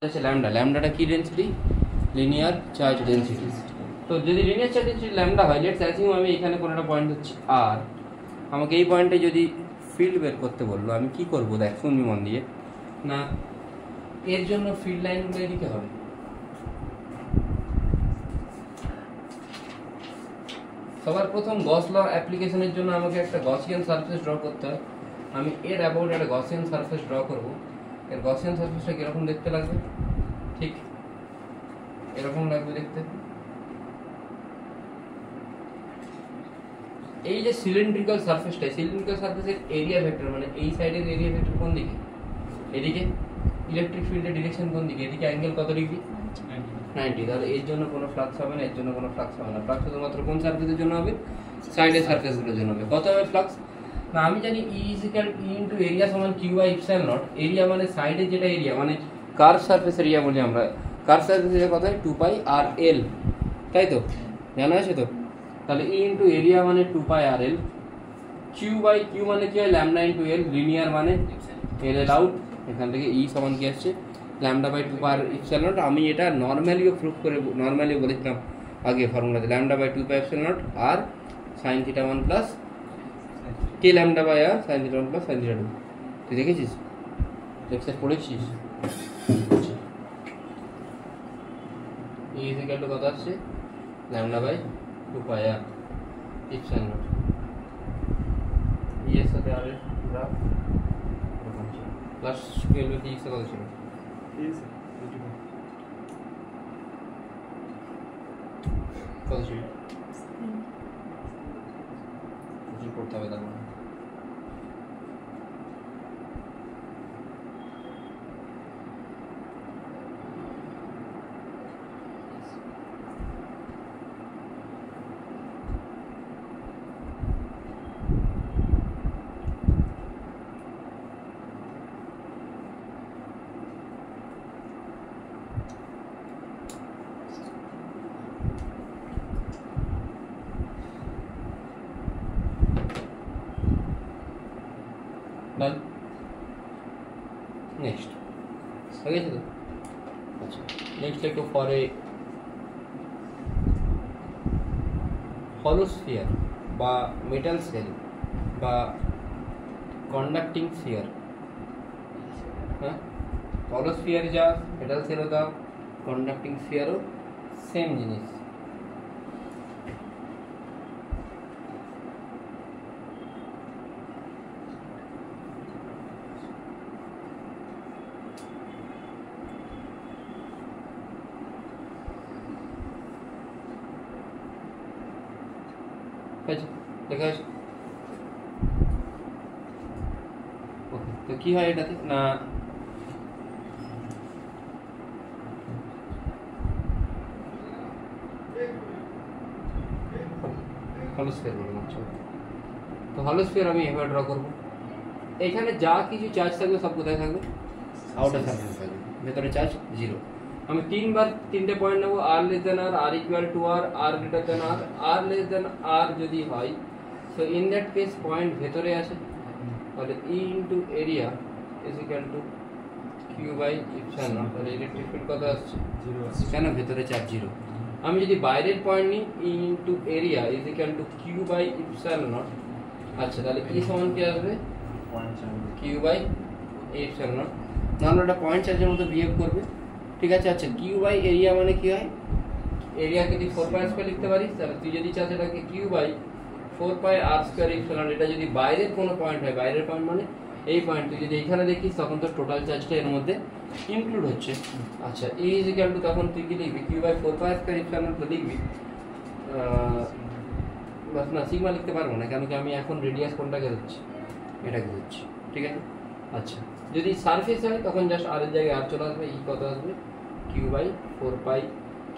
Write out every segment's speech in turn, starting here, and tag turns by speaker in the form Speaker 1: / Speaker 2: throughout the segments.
Speaker 1: আছে ল্যামডা। ল্যামডাটা কি density? Linear charge density. তো যদি লিনিয়ার চার্জ ডেন্সিটি ল্যামডা হয়, লেটস অ্যাজিউম আমি এখানে কোনো একটা পয়েন্ট হচ্ছে আর, আমাকে এই পয়েন্টে যদি ফিল্ড বের করতে বললো, আমি কি করবো? দেখ শুনবি মন দিয়ে না, এর জন্য ফিল্ড লাইনগুলো এদিকে হবে। সবার প্রথম গস ল অ্যাপ্লিকেশনের জন্য আমাকে একটা গসিয়ান সারফেস ড্র করতে হয়। আমি এর অ্যাবাউট একটা গসিয়ান সারফেস ড্র করবো। এর গসিয়ান সারফেসটা কীরকম দেখতে লাগবে? ঠিক এরকম লাগবে দেখতে। এই যে সিলিন্ড্রিক্যাল সারফেসটা, সিলিন্ড্রিক্যাল সারফেসের এরিয়া ভেক্টর মানে এই সাইডের এরিয়া ভেক্টর কোন দিকে? এদিকে। ইলেকট্রিক ফিল্ডের ডিরেকশন কোন দিকে? এদিকে। অ্যাঙ্গেল কত ডিগ্রি? 90। তাহলে এর জন্য কোনো ফ্লাক্স হবে না, এর জন্য কোনো ফ্লাক্স হবে না। ফ্লাক্স শুধুমাত্র কোন সারফেসের জন্য হবে? সাইডের সারফেসগুলোর জন্য হবে। কত হবে ফ্লাক্স? না আমি জানি E equal E into area সমান Q by epsilon naught. Area মানে সাইডের যেটা এরিয়া, মানে কার্ভ সারফেস এরিয়া বলি আমরা। কার্ভ সারফেস এরিয়া কত হয়? 2 পাই আর এল, তাই তো? জানা আছে তো? তাহলে ই ইন্টু এরিয়া মানে 2 pi R L. Q by Q মানে কি হয়? Lambda into L. লিনিয়ার মানে এল এল আউট। এখান থেকে ই সমান কি আসছে? Lambda by 2 pi epsilon naught. আমি এটা নর্মালিও প্রুফ করে, নর্মালিও বলেছিলাম আগে ফর্মুলাতে, lambda by 2 pi epsilon naught r sine theta 1 plus k lambda by r sine theta 1 plus sine theta 2। তুই দেখেছিস? লেকচার পড়েছিস? ই ইকুয়াল টু কত আসছে? Lambda by 2 pi r epsilon naught. E এর সাথে আর এর গ্রাফ এরকম ছিল। ক্লাস 12 এ ফিজিক্সে কত ছিল? কত ছিল? কিছু করতে হবে তার মানে। Done. Next. Okay, so next take for a hollow sphere বা metal cell বা conducting sphere। হ্যাঁ, hollow sphere যা metal cell ও তা conducting sphere ও সেম জিনিস। দেখা আছে? ওকে, তো কি হয় এটাতে? না হলো স্ফিয়ার বলে মাত্র। তো হলো স্ফিয়ার আমি এভাবে ড্র করবো। এখানে যা কিছু চার্জ থাকবে সব কোথায় থাকবে? আউটার সারফেস থাকবে, ভেতরে চার্জ 0। আমি তিনবার তিনটে পয়েন্ট নেবো, r less than R, R equal to R, R greater than R, r less than r যদি হয়, so in that case point ভেতরে আসে। তাহলে E into area is equal to q by epsilon naught. তাহলে electric field কত আসছে? 0 কেন? ভেতরে চার্জ 0। আমি যদি বাইরের পয়েন্ট নিই, E into area is equal to q by epsilon naught. আচ্ছা, তাহলে ই সমান কি আসবে? Q by epsilon naught. নাহলে ওটা পয়েন্ট চার্জের মতো বিহেভ করবে, ঠিক আছে? আচ্ছা, কিউ বাই এরিয়া মানে কি হয়? এরিয়াকে যদি 4 পাই স্কয়ার লিখতে পারিস, তাহলে তুই যদি চাস এটাকে Q by 4 pi R square epsilon. এটা যদি বাইরের কোনো পয়েন্ট হয়, বাইরের পয়েন্ট মানে এই পয়েন্ট, তুই যদি এইখানে দেখিস তখন তো টোটাল চার্জটা এর মধ্যে ইনক্লুড হচ্ছে। আচ্ছা, ই ইজ ইকুয়াল টু তখন তুই কি লিখবি? Q by 4 pi square epsilon তো লিখবি। বাস না, সিগমা লিখতে পারবো না, কেন কি আমি এখন রেডিয়াস কোনটাকে দিচ্ছি? এটাকে দিচ্ছি, ঠিক আছে? আচ্ছা, যদি সারফেস হয় তখন জাস্ট আর এর জায়গায় আর চলে আসবে। ই কত আসবে? Q by 4 pi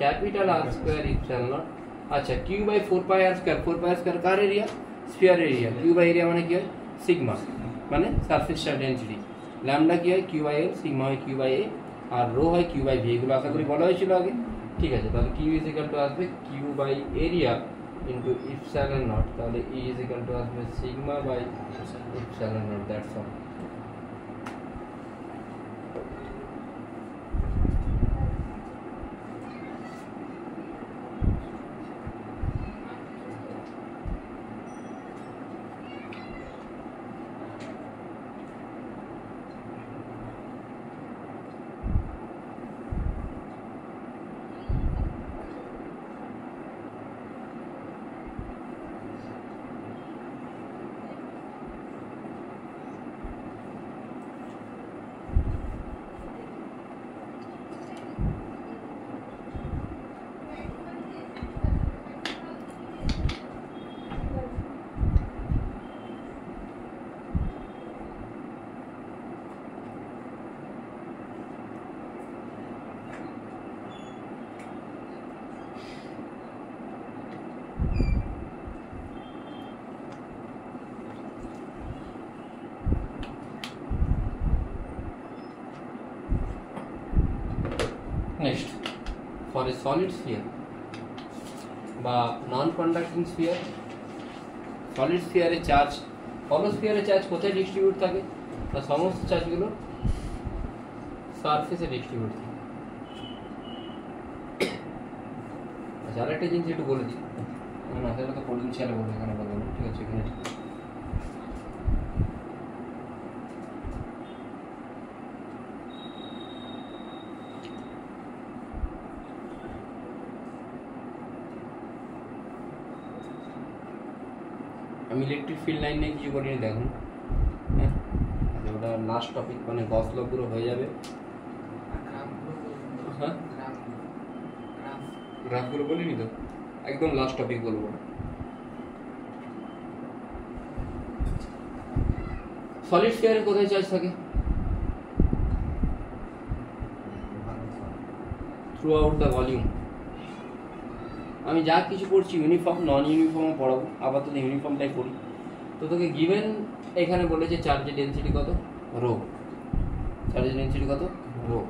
Speaker 1: capital r square epsilon naught. আচ্ছা, q by 4 pi R square, 4 pi square কার area? Sphere area. Q by area মানে কি হয়? সিগমা, মানে সারফেস চার্জ ডেনসিটি। ল্যামডা কি হয়? কিউ বাই এ, সিগমা হয় কিউ বাই এ, আর রো হয় কিউ বাই ভি। এগুলো আশা করি বলা হয়েছিল আগে, ঠিক আছে? তাহলে কিউ ইজ ইকুয়াল টু আসবে Q by area into epsilon naught. তাহলে ই ইজ ইকুয়াল টু আসবে sigma by epsilon naught. That's all. Next for a solid sphere বা নন কন্ডাক্টিং স্ফিয়ার, সলিড স্ফিয়ারে চার্জ, হলো স্ফিয়ারে চার্জ কোথায় distribute থাকে? না সমস্ত চার্জগুলো সারফেসে ডিস্ট্রিবিউট থাকে। আচ্ছা আরেকটা জিনিস একটু বলে দিই, না সেটা তো পোটেনশিয়ালে বলবো, এখানে বলবো না, ঠিক আছে এখানে আমি ইলেকট্রিক ফিল্ড লাইন নিয়ে কিছু করিনি দেখুন। হ্যাঁ আচ্ছা ওটা লাস্ট টপিক, মানে গস ল পুরো হয়ে যাবে। হ্যাঁ গ্রাফগুলো বলিনি তো, একদম লাস্ট টপিক বলবো। সলিড স্ফিয়ারে কোথায় চার্জ থাকে? Through out the volume. আমি যা কিছু পড়ছি ইউনিফর্ম নন ইউনিফর্মও পড়াবো, আপাতত ইউনিফর্মটাই পড়ি। তো তোকে গিভেন এখানে বলেছে চার্জের ডেনসিটি কত? রো। চার্জের ডেনসিটি কত? Rho.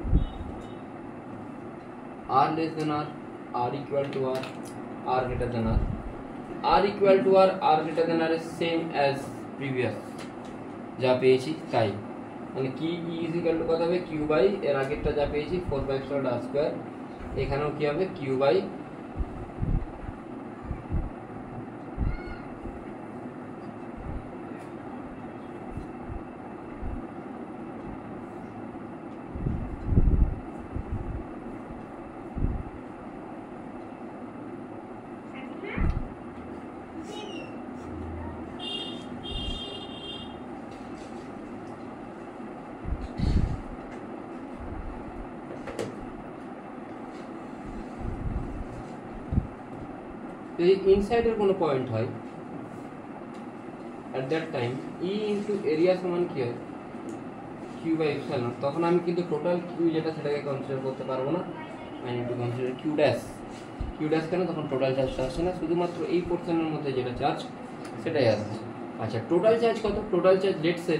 Speaker 1: R less than R, R equal to R, R greater than R, R equal to R, R greater than R same as previous যা পেয়েছি তাই। মানে কি ইজ ইকুয়াল টু কত হবে? কিউ বাই এর আগেরটা যা পেয়েছি 4/5 আর স্কোয়ার, এখানেও কি হবে? কিউ বাই যদি ইনসাইডের কোনো পয়েন্ট হয় at that time E into area সমান কি হয়? Q by epsilon। তখন আমি কিন্তু টোটাল Q যেটা সেটাকে কনসিডার করতে পারবো না, I need to consider Q dash। Q dash কেন? তখন টোটাল চার্জটা আসছে না, শুধুমাত্র এই পোর্শনের মধ্যে যেটা চার্জ সেটাই আসছে। আচ্ছা টোটাল চার্জ কত? Total charge let's say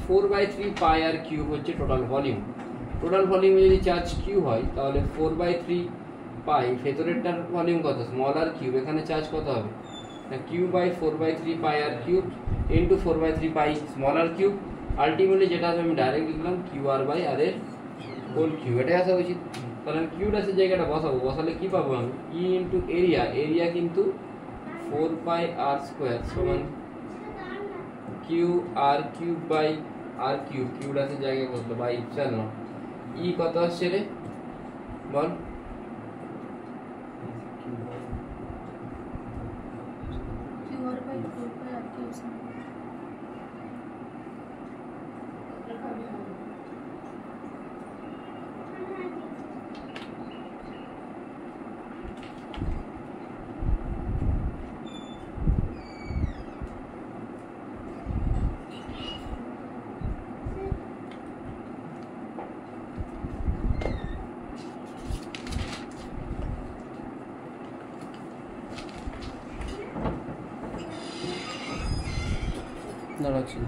Speaker 1: 4/3 pi R cube হচ্ছে টোটাল ভলিউম। টোটাল ভলিউমে যদি চার্জ কিউ হয় তাহলে 4/3 পাই, ভেতরেরটার ভলিউম কত? স্মল আর কিউব, এখানে চার্জ কত হবে? Q by 4/3 pi R cube into 4/3 pi small R cube. Ultimately যেটা হবে আমি ডাইরেক্ট লিখলাম কিউ আর বাই আর এর হোল কিউব, এটাই আসা উচিত। তাহলে আমি কিউ ড্যাশের জায়গাটা বসাবো, বসালে কি পাবো আমি? ই ইন্টু এরিয়া, এরিয়া কিন্তু 4 পাই আর স্কোয়ার সমান Q R cube by R cube, Q ড্যাশের জায়গায় বসলো বাই ইপসাইলন। ই কত আসছে রে বল? দাঁড়াচ্ছি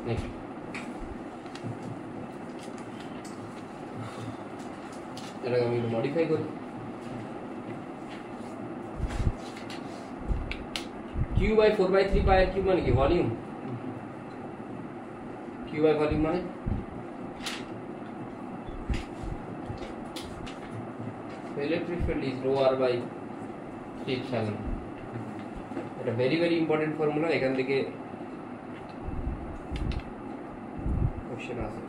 Speaker 1: নেক্সট। এটাকে আমি মডিফাই করি, Q by 4/3 pi R cube মানে কি? ভলিউম। কিউ বাই ভলিউম মানে electric field is rho R by 3 epsilon। এটা ভেরি ভেরি ইম্পর্টেন্ট ফর্মুলা, এখান থেকে কোশ্চেন আসে।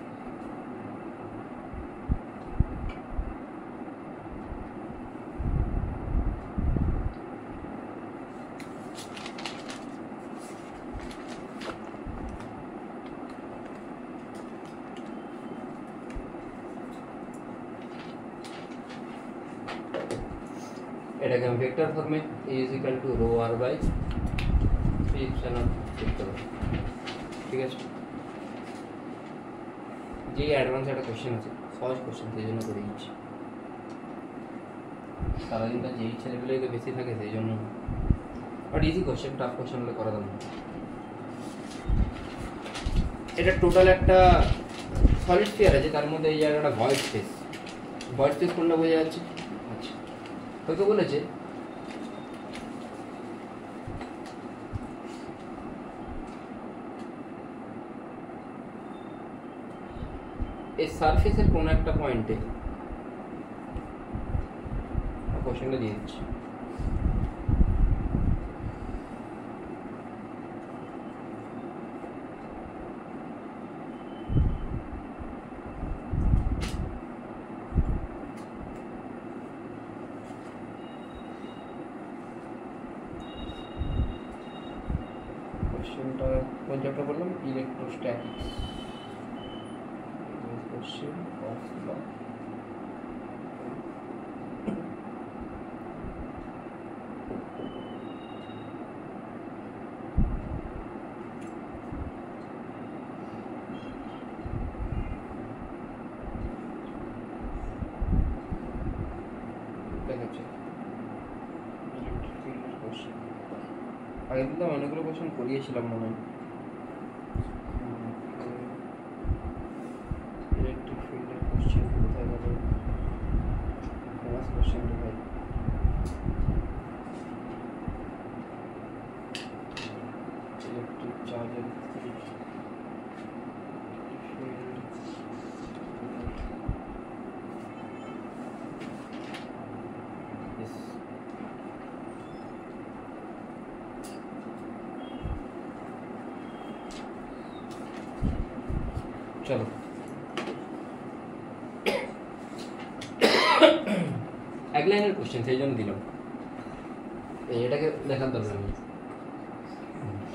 Speaker 1: এটাকে আমি ভেক্টর ফর্মে a is equal to rho r by 3 epsilon লিখতে পারি। ঠিক আছে, যে অ্যাডভান্স একটা কোশ্চেন আছে, সহজ কোশ্চেন, সেই জন্য করে দিচ্ছি। সারাদিনটা যেই ছেলেগুলোই তো বেশি থাকে সেই জন্য, but easy question, tough question হলে করা দাম। এটা টোটাল একটা সলিড স্ফিয়ার আছে, তার মধ্যে এই জায়গাটা ভয়েড স্পেস। ভয়েড স্পেস কোনটা বোঝা যাচ্ছে? আচ্ছা, তোকে বলেছে এই সারফেসের কোন একটা পয়েন্টে, কোশ্চেনটা দিয়ে দিচ্ছি। কোশ্চেনটা কোন চ্যাপ্টার বললাম? ইলেকট্রোস্ট্যাটিক্স। Question of law. আগের দিন তো অনেকগুলো কোশ্চেন করিয়েছিলাম মনে হয়। ইলেকট্রিক ফিল্ডের কোশ্চেন কোথায় গেল? ক্লাস কোশ্চেনটা ভাই ইলেকট্রিক চার্জের ফিল্ড। চলো এক লাইনের কোশ্চেন, সেই জন্য দিলাম। এটাকে দেখার দরকার নেই।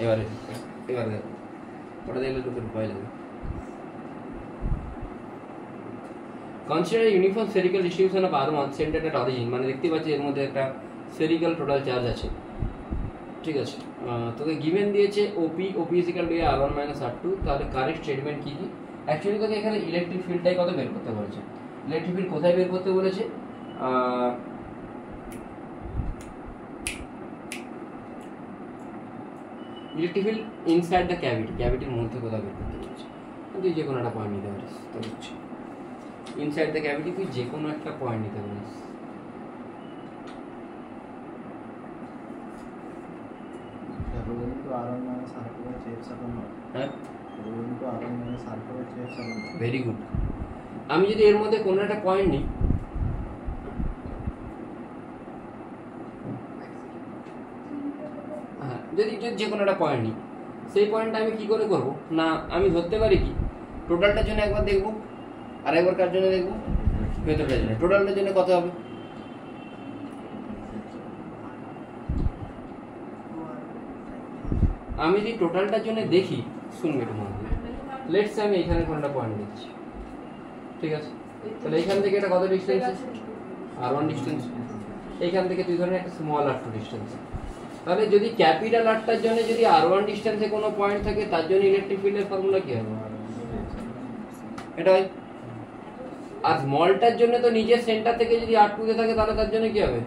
Speaker 1: এবারে দেখো, ওটা দেখলে তোদের ভয় লাগে। Consider uniform spherical distribution of R1 centred at origin, মানে দেখতে পাচ্ছি এর মধ্যে একটা স্ফেরিক্যাল টোটাল চার্জ আছে। ঠিক আছে, তোকে গিভেন দিয়েছে OP is equal to R1 minus R2, তাহলে কারেক্ট স্টেটমেন্ট কি কি? অ্যাকচুয়ালি তোকে এখানে ইলেকট্রিক ফিল্ডটাই কত বের করতে বলেছে। ইলেকট্রিক ফিল্ড কোথায় বের করতে বলেছে? Electric field inside the cavity, ক্যাভিটির মধ্যে কোথাও বের করতে বলেছে। তুই যে কোনো একটা পয়েন্ট নিতে পারিস, তো হচ্ছে ইনসাইড দ্য ক্যাভিটি তুই যে কোনো একটা পয়েন্ট নিতে পারিস। Very good. আমি যদি এর মধ্যে কোনো একটা পয়েন্ট নিই, হ্যাঁ, যদি যে কোনো একটা পয়েন্ট নিই, সেই পয়েন্টটা আমি কি করে করবো না, আমি ধরতে পারি কি টোটালটার জন্য একবার দেখবো, আর একবার কার জন্য দেখবো, ভেতরটার জন্য। টোটালটার জন্য কত হবে? আমি যদি টোটালটার জন্য দেখি, শুনবে একটু মনে হয়, লেটস আমি এখানে কোনটা পয়েন্ট দিচ্ছি। ঠিক আছে, তাহলে এখান থেকে এটা কত ডিস্টেন্স? R1 distance. এইখান থেকে তুই ধরেন একটা স্মল R2 ডিস্টেন্স। তাহলে যদি ক্যাপিটাল আরটার জন্য যদি R1 ডিস্টেন্সে কোনো পয়েন্ট থাকে, তার জন্য ইলেকট্রিক ফিল্ডের ফর্মুলা কি হবে? এটা হয়। আর স্মলটার জন্য তো নিজের সেন্টার থেকে যদি R2 তে থাকে, তাহলে তার জন্য কি হবে?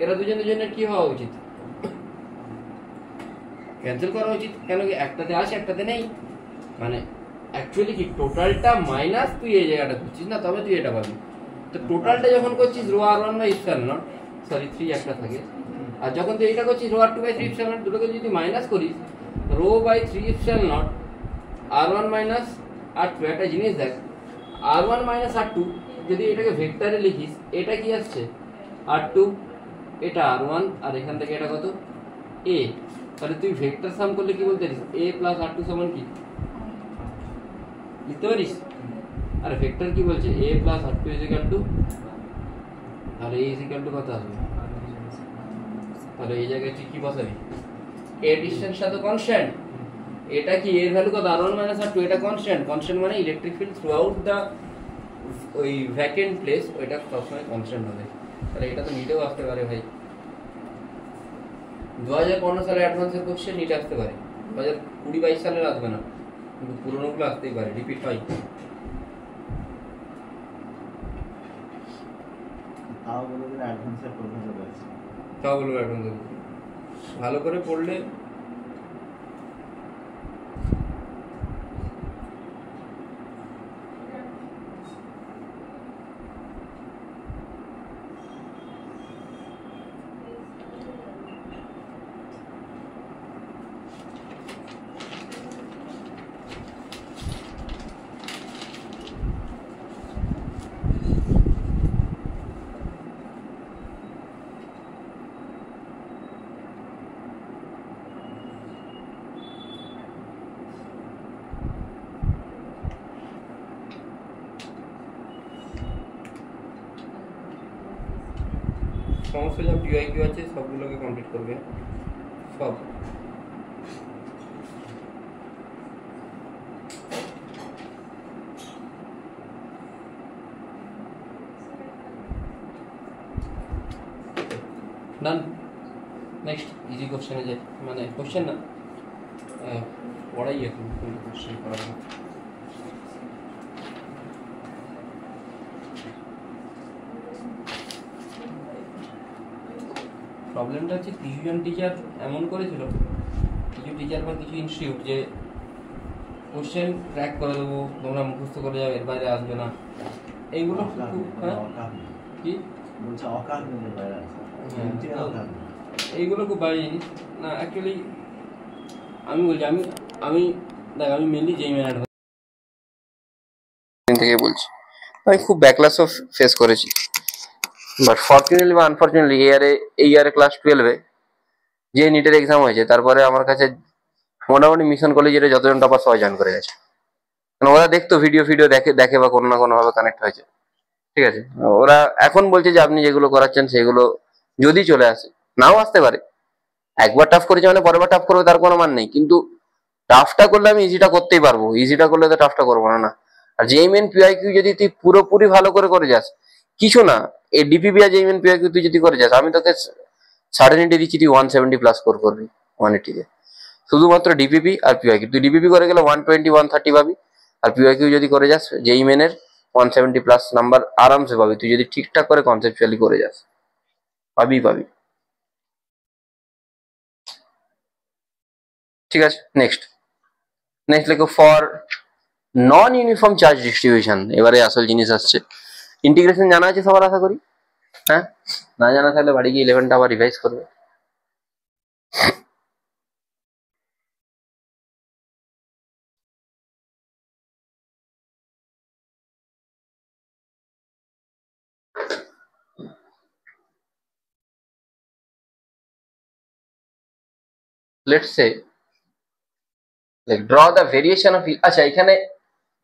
Speaker 1: এরা দুজনের জন্য কি হওয়া উচিত? ক্যান্সেল করা উচিত। কেন কি একটাতে আসে একটাতে নেই, মানে অ্যাকচুয়ালি কি টোটালটা মাইনাস তুই এই জায়গাটা করছিস না, তবে তুই এটা পাবি। তো টোটালটা যখন করছিস rho R1 by epsilon naught, sorry 3 একটা থাকে, আর যখন তুই এটা করছিস rho R2 by 3 epsilon not, দুটোকে যদি মাইনাস করিস rho by 3 epsilon naught R1 minus R2। একটা জিনিস দেখ, R1 মাইনাস R2 যদি এটাকে ভেক্টরে লিখিস, এটা কি আসছে? R2 এটা r1 আর এখান থেকে এটা কত a, তাহলে তুই ভেক্টর সাম করলে কি বলতে পারিস a প্লাস r2 সমান কি লিখতে পারিস? আর ভেক্টর কি বলছে a plus r2 equal to, আর a ইকুয়াল টু কত আসবে? তাহলে এই জায়গায় তুই কি বসাবি? a ডিসটেন্সটা তো কনস্ট্যান্ট, এটা কি এর ভ্যালু কত r1 মাইনাস r2, এটা কনস্ট্যান্ট। কনস্ট্যান্ট মানে electric field through out the ওই ভ্যাকেন্ট প্লেস ওইটা সবসময় কনস্ট্যান্ট হবে। তাহলে এটা তো নিটেও আসতে পারে ভাই, 2015 সালে অ্যাডভান্সের কোশ্চেন নিটে আসতে পারে, 2020-22 সালের আসবে না, কিন্তু পুরোনোগুলো আসতেই পারে, রিপিট হয়।
Speaker 2: তাও বলবো অ্যাডভান্সের প্রশ্ন রয়েছে,
Speaker 1: তাও বলবো অ্যাডভান্সের ভালো করে পড়লে সমস্ত যা পিওআইকিউ আছে সবগুলোকে কমপ্লিট করবে, সব। ডান, নেক্সট ইজি কোশ্চেনে যাই, মানে কোশ্চেন না পড়াই এখন, কিন্তু কোশ্চেন করা না। প্রবলেমটা হচ্ছে কিছুজন টিচার এমন করেছিল, কিছু টিচার বা কিছু ইনস্টিটিউট, যে কোশ্চেন ট্র্যাক করে দেবো, তোমরা মুখস্থ করে যাও, এর বাইরে আসবে না, এইগুলো খুব কি
Speaker 2: বলছে অকাল হয়ে বাইরে আছে,
Speaker 1: এইগুলো খুব বাজে জিনিস না। অ্যাকচুয়ালি আমি বলছি, আমি দেখ, আমি মেনলি যেই ম্যানার থেকে বলছি, আমি খুব ব্যাকলাসও ফেস করেছি, বাট ফর্চুনেটলি বা আনফর্চুনেটলি এই ইয়ারে ক্লাস 12-এ যে নিটের এক্সাম হয়েছে, তারপরে আমার কাছে মোটামুটি মিশন কলেজের যতজন টপার সবাই জয়েন করে গেছে। কারণ ওরা দেখতো ভিডিও দেখে বা কোনো না কোনো ভাবে কানেক্ট হয়েছে, ঠিক আছে। ওরা এখন বলছে যে আপনি যেগুলো করাচ্ছেন সেগুলো যদি চলে আসে, নাও আসতে পারে, একবার টাফ করেছে মানে পরের বার টাফ করবে তার কোনো মান নেই, কিন্তু টাফটা করলে আমি ইজিটা করতেই পারবো, ইজিটা করলে তো টাফটা করবো না না। আর জেইমেন পিআইকিউ যদি তুই পুরোপুরি ভালো করে যাস, কিছু না, এই ডিপিবি আর জেইমেন পিআইকিউ তুই যদি করে যাস, আমি তোকে সার্টেনিটি দিচ্ছি তুই 170 প্লাস স্কোর করবি 180-তে, শুধুমাত্র ডিপিপি আর পিআইকিউ। তুই ডিপিপি করে গেলে 120 130 পাবি, আর পিআইকিউ যদি করে যাস জেইমেনের 170 প্লাস নাম্বার আরামসে পাবি, তুই যদি ঠিকঠাক করে কনসেপচুয়ালি করে যাস, পাবি। ঠিক আছে, নেক্সট লেখো for non uniform charge distribution. এবারে আসল জিনিস আসছে, ইন্টিগ্রেশন জানা আছে সবার আশা করি, হ্যাঁ? না জানা থাকলে বাড়ি গিয়ে 11টা আবার রিভাইজ করবে। Let's say like draw the variation of, আচ্ছা এখানে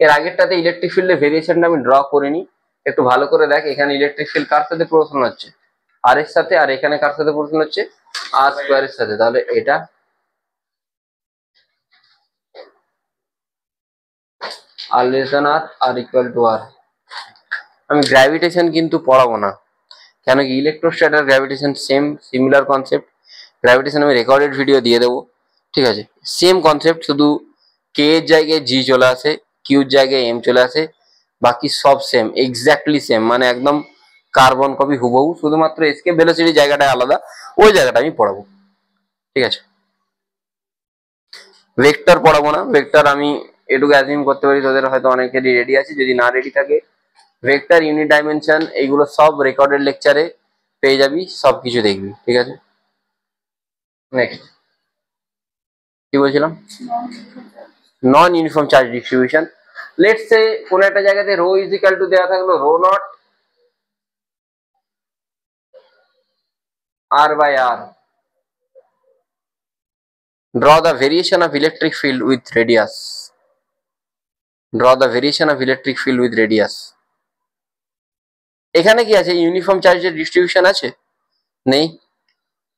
Speaker 1: এর আগেরটাতে ইলেকট্রিক ফিল্ডের ভেরিয়েশনটা আমি ড্র করিনি, একটু ভালো করে দেখ। এখানে ইলেকট্রিক ফিল্ড কার সাথে প্রদর্শন হচ্ছে? আর এর সাথে, আর এখানে কার সাথে প্রদর্শন হচ্ছে? আর স্কোয়ারের সাথে। তাহলে এটা r less than r equal to r. আমি গ্র্যাভিটেশন কিন্তু পড়াবো না, কেন কি ইলেকট্রোস্ট্যাট আর গ্র্যাভিটেশন সিমিলার কনসেপ্ট। গ্র্যাভিটেশন আমি রেকর্ডেড ভিডিও দিয়ে দেবো, ঠিক আছে? সেম কনসেপ্ট, শুধু কে এর জায়গায় জি চলে আসে, কিউর জায়গায় এম চলে আসে, বাকি সব সেম, এক্স্যাক্টলি সেম, মানে একদম কার্বন কপি হুবহু, শুধুমাত্র এসকেপ ভেলোসিটি জায়গাটা আলাদা, ওই জায়গাটা আমি পড়াবো, ঠিক আছে? ভেক্টর পড়াবো না, ভেক্টর আমি এটুকু অ্যাজিউম করতে পারি তোদের হয়তো অনেকেরই রেডি আছে, যদি না রেডি থাকে ভেক্টর, ইউনিট ডাইমেনশন, এইগুলো সব রেকর্ডেড লেকচারে পেয়ে যাবি, সবকিছু দেখবি, ঠিক আছে? নেক্সট কি বলছিলাম? Non uniform charge distribution. Let's say কোন একটা জায়গাতে রো ইজ ইকুয়াল টু দেওয়া থাকলো rho naught r by r. Draw the variation of electric field with radius. Draw the variation of electric field with radius. এখানে কি আছে? Uniform চার্জের distribution আছে? নেই।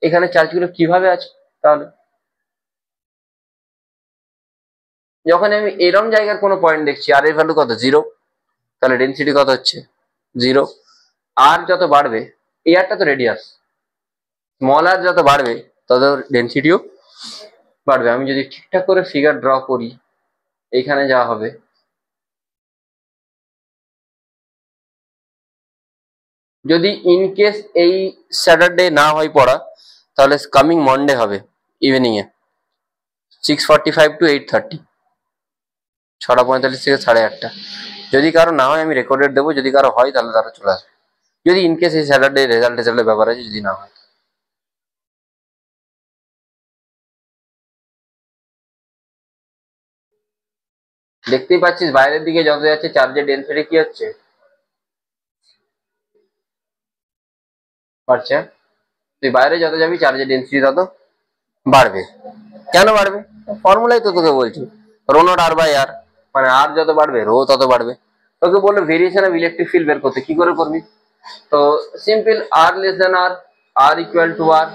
Speaker 1: এখানে চার্জগুলো কিভাবে আছে তাহলে? যখন আমি এরম জায়গার কোনো পয়েন্ট দেখছি, আর এর ভ্যালু কত? 0, তাহলে ডেন্সিটি কত হচ্ছে? 0। আর যত বাড়বে, এই আরটা তো রেডিয়াস, স্মল আর যত বাড়বে তত ডেন্সিটিও বাড়বে। আমি যদি ঠিকঠাক করে ফিগার ড্র করি, এইখানে যা হবে, যদি ইনকেস এই স্যাটারডে না হয় পড়া, তাহলে কামিং মন্ডে হবে ইভিনিং এ 6:45 to 8:30, 6:45 থেকে 8:30। যদি কারো না হয় আমি রেকর্ডেড দেবো, যদি কারো হয় তাহলে তারা চলে আসবে। যদি ইনকেস এই স্যাটারডে রেজাল্টের ব্যাপার আছে, যদি না হয়। দেখতেই পাচ্ছিস বাইরের দিকে যত যাচ্ছে চার্জের ডেন্সিটি কি হচ্ছে? বাড়ছে। তুই বাইরে যত যাবি চার্জের ডেন্সিটি তত বাড়বে। কেন বাড়বে? ফর্মুলাই তো তোকে বলছি, রো নট আর বাই আর, মানে আর যত বাড়বে রো তত বাড়বে। তোকে বললো ভেরিয়েশন অফ ইলেকট্রিক ফিল্ড বের করতে, কি করে করবি? তো simple, r less than R, R equal to R,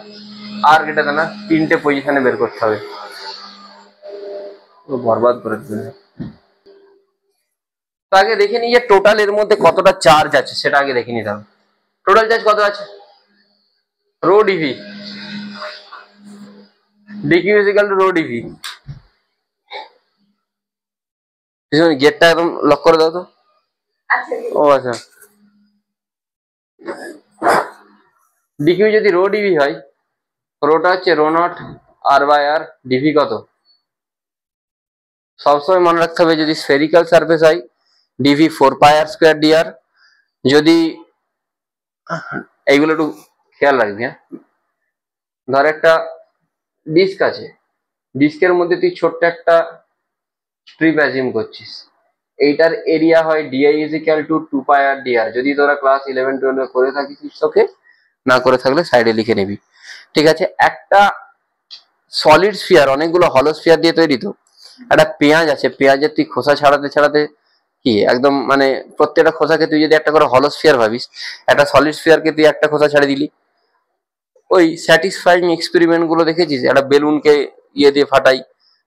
Speaker 1: R greater than r, তিনটে পজিশনে বের করতে হবে। বরবাদ করে দিবে। তো আগে দেখে নি যে টোটাল এর মধ্যে কতটা চার্জ আছে, সেটা আগে দেখে নিতে হবে। টোটাল চার্জ কত আছে? Rho DV, DQ is equal to rho DV. গেটটা একদম লক করে দাও তো। ও আচ্ছা, ডিকিউ যদি রো ডিভি হয়, রোটা হচ্ছে rho naught R by R, DV কত? সবসময় মনে রাখতে হবে, যদি স্ফেরিক্যাল সারফেস হয় ডিভি 4πr² dr। যদি এইগুলো একটু খেয়াল রাখবি, হ্যাঁ। ধর একটা ডিস্ক আছে, ডিস্কের মধ্যে তুই ছোট্ট একটা স্ট্রিপ অ্যাজিউম করছিস, এইটার এরিয়া হয় DI is equal to 2πr dr। যদি তোরা ক্লাস 11-12 করে থাকিস ওকে, না করে থাকলে সাইডে লিখে নিবি, ঠিক আছে। একটা সলিড স্ফিয়ার অনেকগুলো হলো স্ফিয়ার দিয়ে তৈরি। তো একটা পেঁয়াজ আছে, পেঁয়াজের তুই খোসা ছাড়াতে ছাড়াতে কি একদম, মানে প্রত্যেকটা খোসাকে তুই যদি একটা করে হলো স্ফিয়ার ভাবিস, একটা সলিড স্ফিয়ারকে তুই একটা খোসা ছাড়ে দিলি। ওই স্যাটিসফাইং এক্সপেরিমেন্ট গুলো দেখেছিস, একটা বেলুনকে ইয়ে দিয়ে ফাটাই,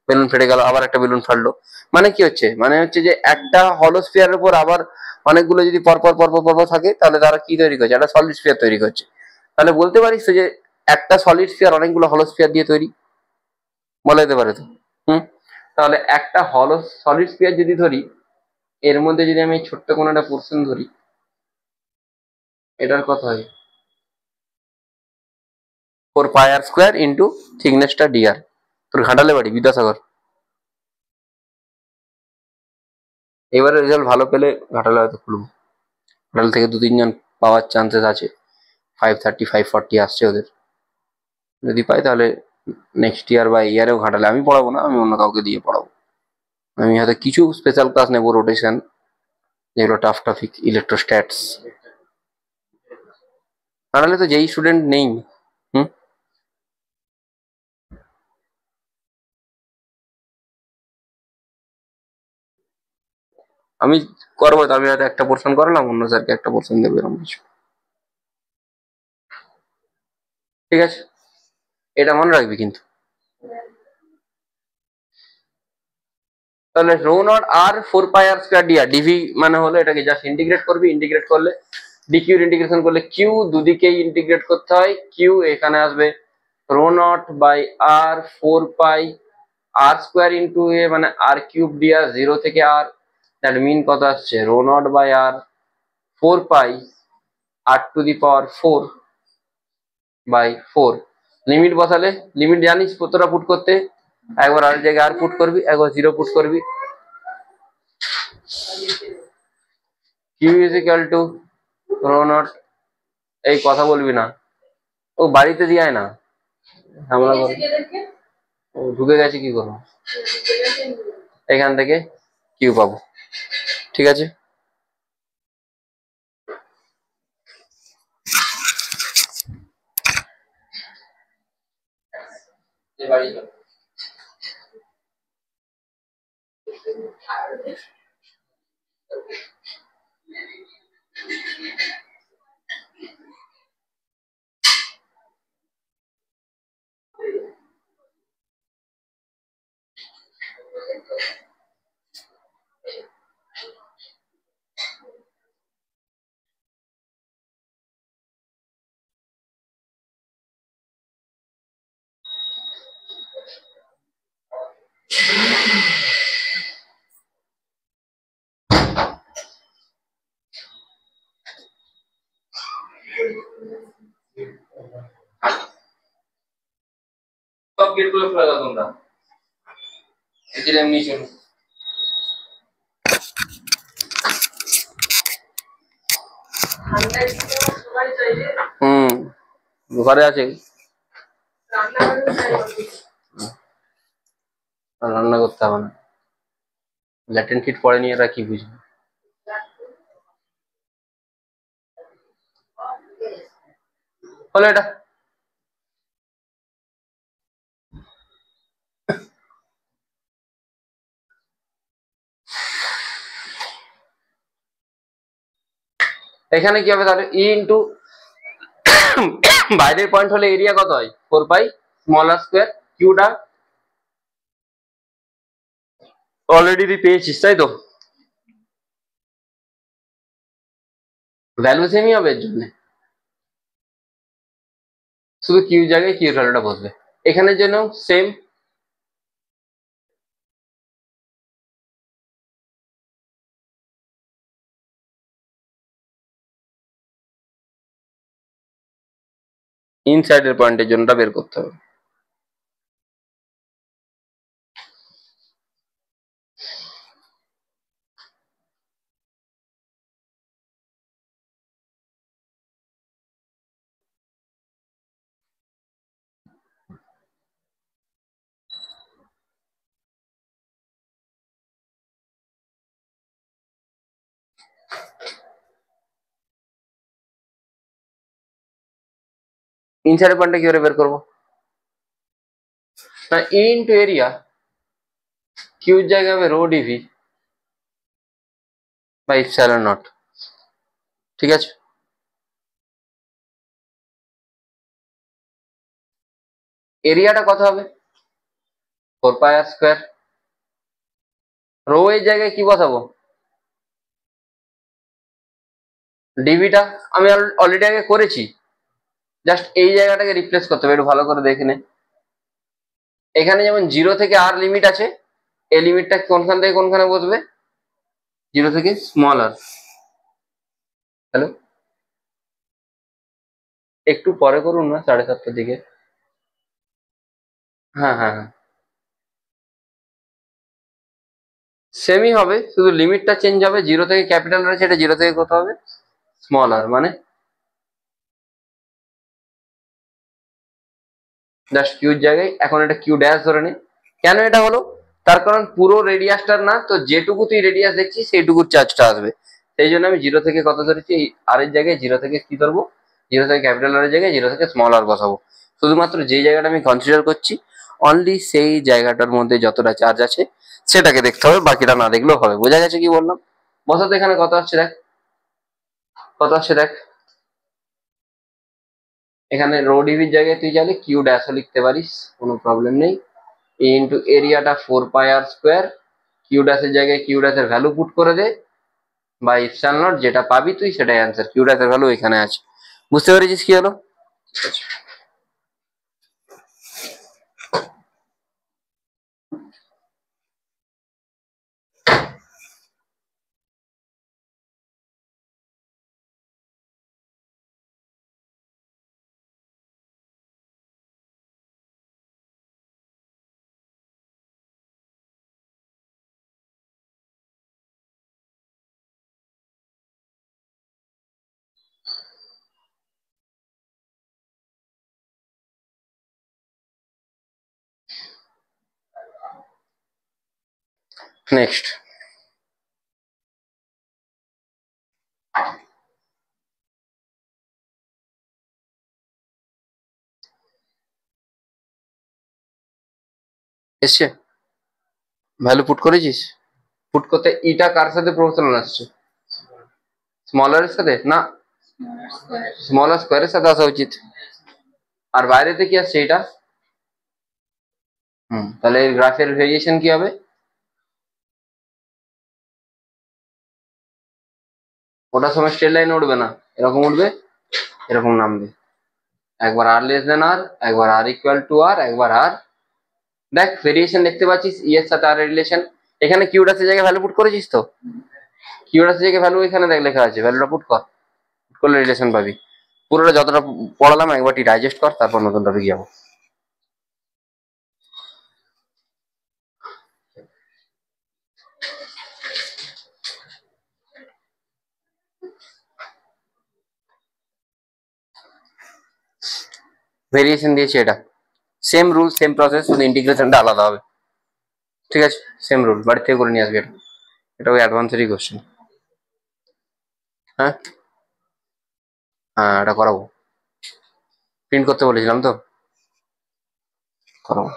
Speaker 1: বেলুন ফেটে গেল, আবার একটা বেলুন ফাটলো, মানে কি হচ্ছে? মানে হচ্ছে যে একটা হলো স্ফিয়ারের উপর আবার অনেকগুলো যদি পরপর পরপর পরপর থাকে, তাহলে তারা কি তৈরি করছে? একটা সলিড স্ফিয়ার তৈরি করছে। তাহলে বলতে পারিস তো যে একটা সলিড স্ফিয়ার অনেকগুলো হলো স্ফিয়ার দিয়ে তৈরি, বলা যেতে পারে তো। তাহলে একটা হলো সলিড স্ফিয়ার যদি ধরি, এর মধ্যে যদি আমি ছোট্ট কোনো একটা পোর্শন ধরি, এটার কত হয়? 4πr² into থিকনেসটা dr। তোর ঘাটালে বাড়ি বিদ্যাসাগর। এবারে রেজাল্ট ভালো পেলে ঘাটালে হয়তো খুলবো, ঘাটাল থেকে 2-3 জন পাওয়ার চান্সেস আছে। 530 540 আসছে ওদের, যদি পাই তাহলে নেক্সট ইয়ার বা ইয়ারেও ঘাটালে আমি পড়াবো না, আমি অন্য কাউকে দিয়ে পড়াবো। আমি হয়তো কিছু স্পেশাল ক্লাস নেবো, রোটেশন, যেগুলো টাফ টপিক, ইলেকট্রোস্ট্যাটস। ঘাটালে তো যেই স্টুডেন্ট নেই। আমি করবো তো, আমি হয়তো একটা পোর্শন করালাম, অন্য স্যারকে একটা পোর্শন দেবো, এরকম কিছু, ঠিক আছে। এটা মনে রাখবি কিন্তু। তাহলে rho naught r 4πr² dr, dv মানে হলো এটাকে জাস্ট ইন্টিগ্রেট করবি, ইন্টিগ্রেট করলে ডিকিউর ইন্টিগ্রেশন করলে কিউ দুদিকেই ইন্টিগ্রেট করতে হয়, কিউ এখানে আসবে rho naught by r 4πr² into A, মানে r³ dr, 0 থেকে r, দ্যাট মিন কত আসছে? Rho naught by R 4πr⁴/4। Limit বসালে, লিমিট জানিস কতটা পুট করতে, একবার আর জায়গায় আর পুট করবি, একবার 0 পুট করবি, Q is equal to rho naught, এই কথা বলবি না, ও বাড়িতে দিয়ে না, হামলা করে। ও ঢুকে গেছে, কি করবো? এখান থেকে কিউ পাবো, ঠিক আছে। যে বাড়ি চল। সব গেটগুলো খুলে দাও তোমরা, এদের এমনি চলো। ঘরে আছে, রান্না করতে হবে না, ল্যাটেন্ট হিট পড়েনি, এরা কি বুঝবে। হলো এটা, এখানে কি হবে তাহলে, ই ইন্টু বাইরের পয়েন্ট হলে এরিয়া কত হয়, 4 pi small r square, কিউটা already পেয়েছিস তাই তো, ভ্যালু সেমই হবে এর জন্য, শুধু কিউ জায়গায় কিউ ভ্যালুটা বসবে, এখানের জন্য সেম। ইনসাইডের পয়েন্টের জন্য বের করতে হবে। ইনসাইডের পয়েন্টটা কি করে বের করবো, না ই ইন্টু এরিয়া, কিউর জায়গায় হবে রো ডিভি বা ইপসিলন নট, ঠিক আছে। এরিয়াটা কত হবে, 4 পাই আর স্কোয়ার, রো এর জায়গায় কি বসাবো, ডিভিটা আমি অলরেডি আগে করেছি, জাস্ট এই জায়গাটাকে রিপ্লেস করতে হবে, একটু ভালো করে দেখে নে। এখানে যেমন 0 থেকে আর লিমিট আছে, এই লিমিটটা কোনখান থেকে কোনখানে বসবে, 0 থেকে স্মল আর, হ্যালো একটু পরে করুন না, 7:30টার দিকে। হ্যাঁ হ্যাঁ হ্যাঁ, সেমই হবে, শুধু লিমিটটা চেঞ্জ হবে, 0 থেকে ক্যাপিটাল রয়েছে, এটা 0 থেকে কত হবে স্মল আর, মানে জাস্ট কিউর জায়গায় এখন এটা কিউ ড্যাশ ধরে নে। কেন এটা হলো, তার কারণ পুরো রেডিয়াসটার না, তো যেটুকু তুই রেডিয়াস দেখছিস সেইটুকুর চার্জটা আসবে, সেই জন্য আমি 0 থেকে কত ধরেছি, আর এর জায়গায় 0 থেকে কি ধরবো, 0 থেকে ক্যাপিটাল আর এর জায়গায় 0 থেকে স্মল আর বসাবো, শুধুমাত্র যেই জায়গাটা আমি কনসিডার করছি অনলি সেই জায়গাটার মধ্যে যতটা চার্জ আছে সেটাকে দেখতে হবে, বাকিটা না দেখলেও হবে। বোঝা গেছে কি বললাম, বসাতে এখানে কত আসছে দেখ, কত আসছে দেখ, এখানে রো ডিভির জায়গায় তুই চাইলে কিউ ড্যাশও লিখতে পারিস, কোনো প্রবলেম নেই, ইন্টু এরিয়াটা 4 পাই আর স্কোয়ার, কিউ ড্যাশের জায়গায় কিউ ড্যাশের ভ্যালু পুট করে দে বা ইপসাইলন নট, যেটা পাবি তুই সেটাই অ্যান্সার, কিউ ড্যাশের ভ্যালু এখানে আছে। বুঝতে পেরেছিস কি হলো, ঠিক আছে। নেক্সট, এসছে ভ্যালু পুট করেছিস? পুট করতে ইটা কার সাথে প্রপোর্শনাল আসছে? স্মলার এর সাথে না, স্মলার স্কোয়ারের সাথে আসা উচিত। আর বাইরেতে কি আসছে এটা? তাহলে এর গ্রাফের ভেরিয়েশন কি হবে? ওটার সময় স্ট্রেট লাইন উঠবে না, এরকম উঠবে, এরকম নামবে। একবার আর লেস দেন আর, একবার আর ইকুয়াল টু আর, একবার আর। দেখ ভেরিয়েশন দেখতে পাচ্ছিস, ই এর সাথে আর রিলেশন। এখানে কিউডাসের জায়গায় ভ্যালু পুট করেছিস তো? কিউডাসের জায়গায় ভ্যালু এখানে দেখ লেখা আছে, ভ্যালুটা পুট কর, পুট করলে রিলেশন পাবি। পুরোটা যতটা পড়ালাম একবারটি ডাইজেস্ট কর, তারপর নতুন টপিক যাবো। ভেরিয়েশন দিয়েছি, এটা সেম রুল সেম প্রসেস, শুধু ইন্টিগ্রেশনটা আলাদা হবে। ঠিক আছে, সেম রুল, বাড়ি থেকে করে নিয়ে আসবি। এটাও অ্যাডভান্সেরই কোশ্চেন। হ্যাঁ হ্যাঁ, এটা করাবো। প্রিন্ট করতে বলেছিলাম তো, করাবো।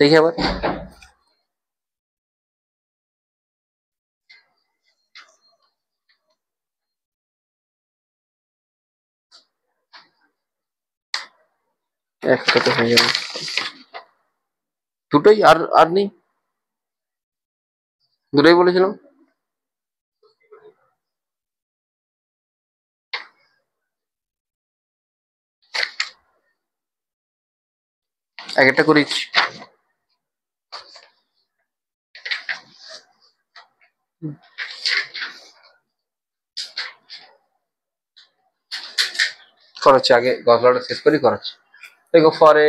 Speaker 1: দেখি আবার। একসাথে হয়ে যাবে দুটোই, আর আর নেই, দুটোই বলেছিলাম। এক একটা করেছি। করাচ্ছি, আগে গজলাটা শেষ করি, করাচ্ছি। দেখো, for a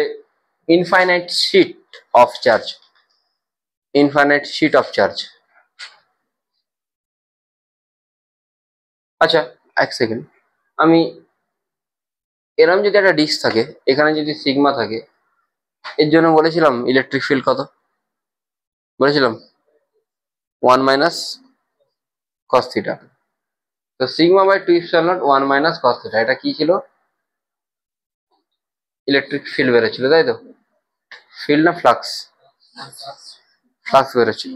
Speaker 1: infinite sheet of charge, infinite sheet of charge. আচ্ছা, এক সেকেন্ড, আমি এরম যদি একটা ডিস্ক থাকে, এখানে যদি সিগমা থাকে, এর জন্য বলেছিলাম ইলেকট্রিক ফিল্ড কত? বলেছিলাম 1 মাইনাস কস থিটা। তো sigma by 2 epsilon naught 1 minus cos theta, এটা কি ছিল? ইলেকট্রিক ফিল্ড বেরোচ্ছিল, তাই তো? ফিল্ড না ফ্লাক্স? ফ্লাক্স বেরোচ্ছিল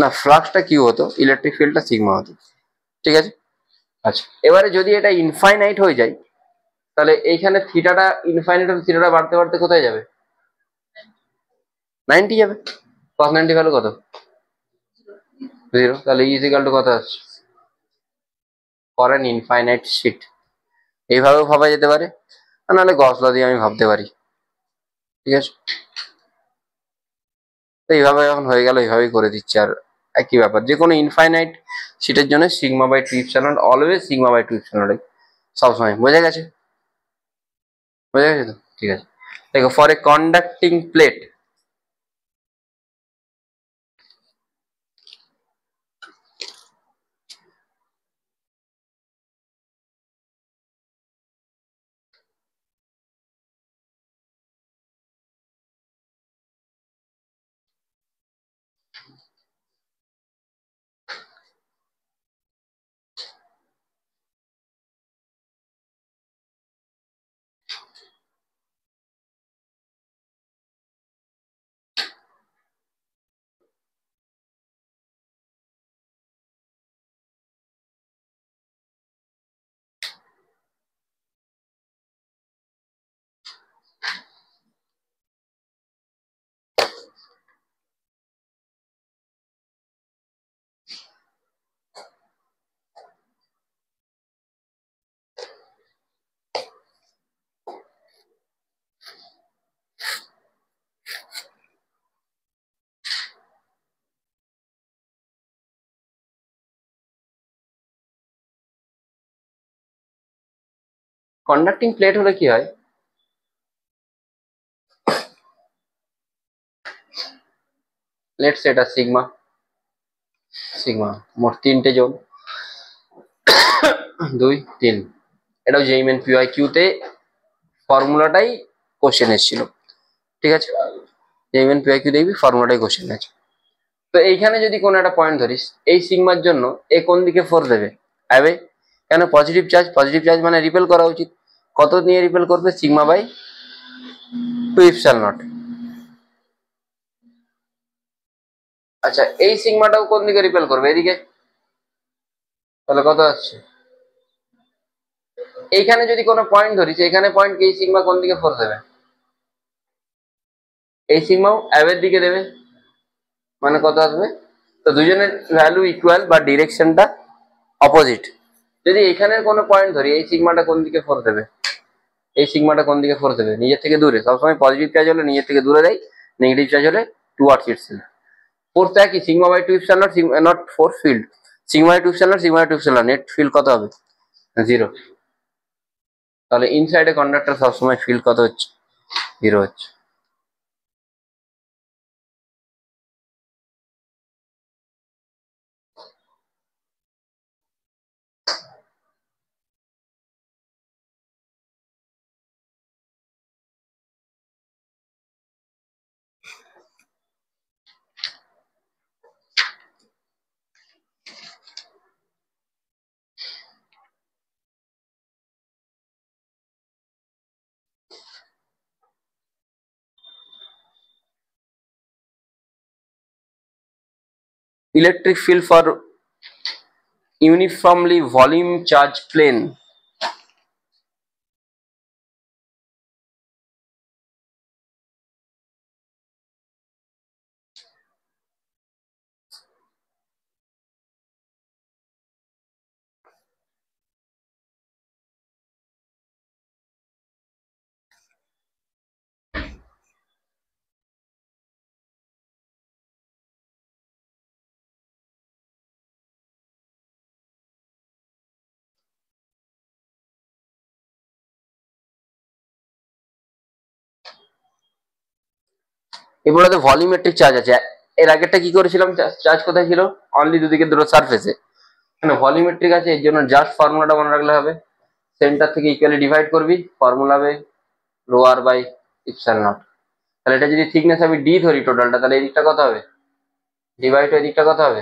Speaker 1: না, ফ্লাক্সটা কিউ হতো, ইলেকট্রিক ফিল্ডটা সিগমা হতো। ঠিক আছে, আচ্ছা এবারে যদি এটা ইনফাইনাইট হয়ে যায়, তাহলে এইখানে থিটাটা ইনফাইনাইট হলে থিটাটা বাড়তে বাড়তে কোথায় যাবে? 90 যাবে। cos 90 ভ্যালু কত? 0। তাহলে ইজিক্যাল টু কত আসছে? For an infinite sheet. এইভাবেও ভাবা যেতে পারে, আর নাহলে গস ল দিয়ে আমি ভাবতে পারি। ঠিক আছে, তো এইভাবে যখন হয়ে গেল, এইভাবেই করে দিচ্ছি। আর একই ব্যাপার, যে কোনো ইনফাইনাইট শিটের জন্য sigma by 2 epsilon, always sigma by 2 epsilon সবসময়। বোঝা গেছে? বোঝা গেছে তো? ঠিক আছে, দেখো, for a conducting plate, conducting plate হলে কি হয়? লেটস এটা সিগমা, সিগমা মোট 3টে জোন, 2 3। এটাও জেইমেন পিওয়াই কিউতে ফর্মুলাটাই কোশ্চেন এসেছিল। ঠিক আছে, জেইমেন পিওয়াই কিউ দেখবি ফর্মুলাটাই কোশ্চেন আছে। তো এইখানে যদি কোনো একটা পয়েন্ট ধরিস, এই সিগমার জন্য এ কোন দিকে ফোর্স দেবে? অ্যাবে। কেন? পজিটিভ চার্জ, পজিটিভ চার্জ মানে রিপেল করা উচিত। কত নিয়ে রিপেল করবে? Sigma by two epsilon naught. আচ্ছা এই সিগমাটাও কোন দিকে রিপেল করবে? এদিকে। তাহলে কত আসছে? এইখানে যদি কোনো পয়েন্ট ধরি, এখানে পয়েন্ট এই সিগমা কোন দিকে ফোর্স দেবে? এই সিগমাও অ্যাবের দিকে দেবে, মানে কত আসবে? তো দুজনের ভ্যালু ইকুয়াল বা ডিরেকশনটা অপোজিট। যদি এখানের কোনো পয়েন্ট ধরি, এই সিগমাটা কোন দিকে ফোর্স দেবে? এই সিগমাটা কোন দিকে ফোর্স দেবে? নিজের থেকে দূরে। সবসময় পজিটিভ চার্জ হলে নিজের থেকে দূরে দেয়, নেগেটিভ চার্জ হলে টুয়ার্ডস ইটসেলফ। ফোর্স একই, sigma by two epsilon naught, not force field. Sigma by two epsilon naught, sigma by two epsilon, net field কত হবে? 0। তাহলে ইনসাইডে কন্ডাক্টর সবসময় ফিল্ড কত হচ্ছে? 0 হচ্ছে। Electric field for uniformly volume charge plane. এবারে তো ভলিউমেট্রিক চার্জ আছে। এর আগেরটা কি করেছিলাম? চার্জ কোথায় ছিল? অনলি দুদিকে দুটো সারফেসে। এখানে ভলিউমেট্রিক আছে, এর জন্য জাস্ট ফর্মুলাটা মনে রাখলে হবে। সেন্টার থেকে ইকুয়ালি ডিভাইড করবি, ফর্মুলা হবে rho R by epsilon naught. তাহলে এটা যদি থিকনেস আমি ডি ধরি টোটালটা, তাহলে এই দিকটা কত হবে? ডিভাইড এই দিকটা কত হবে?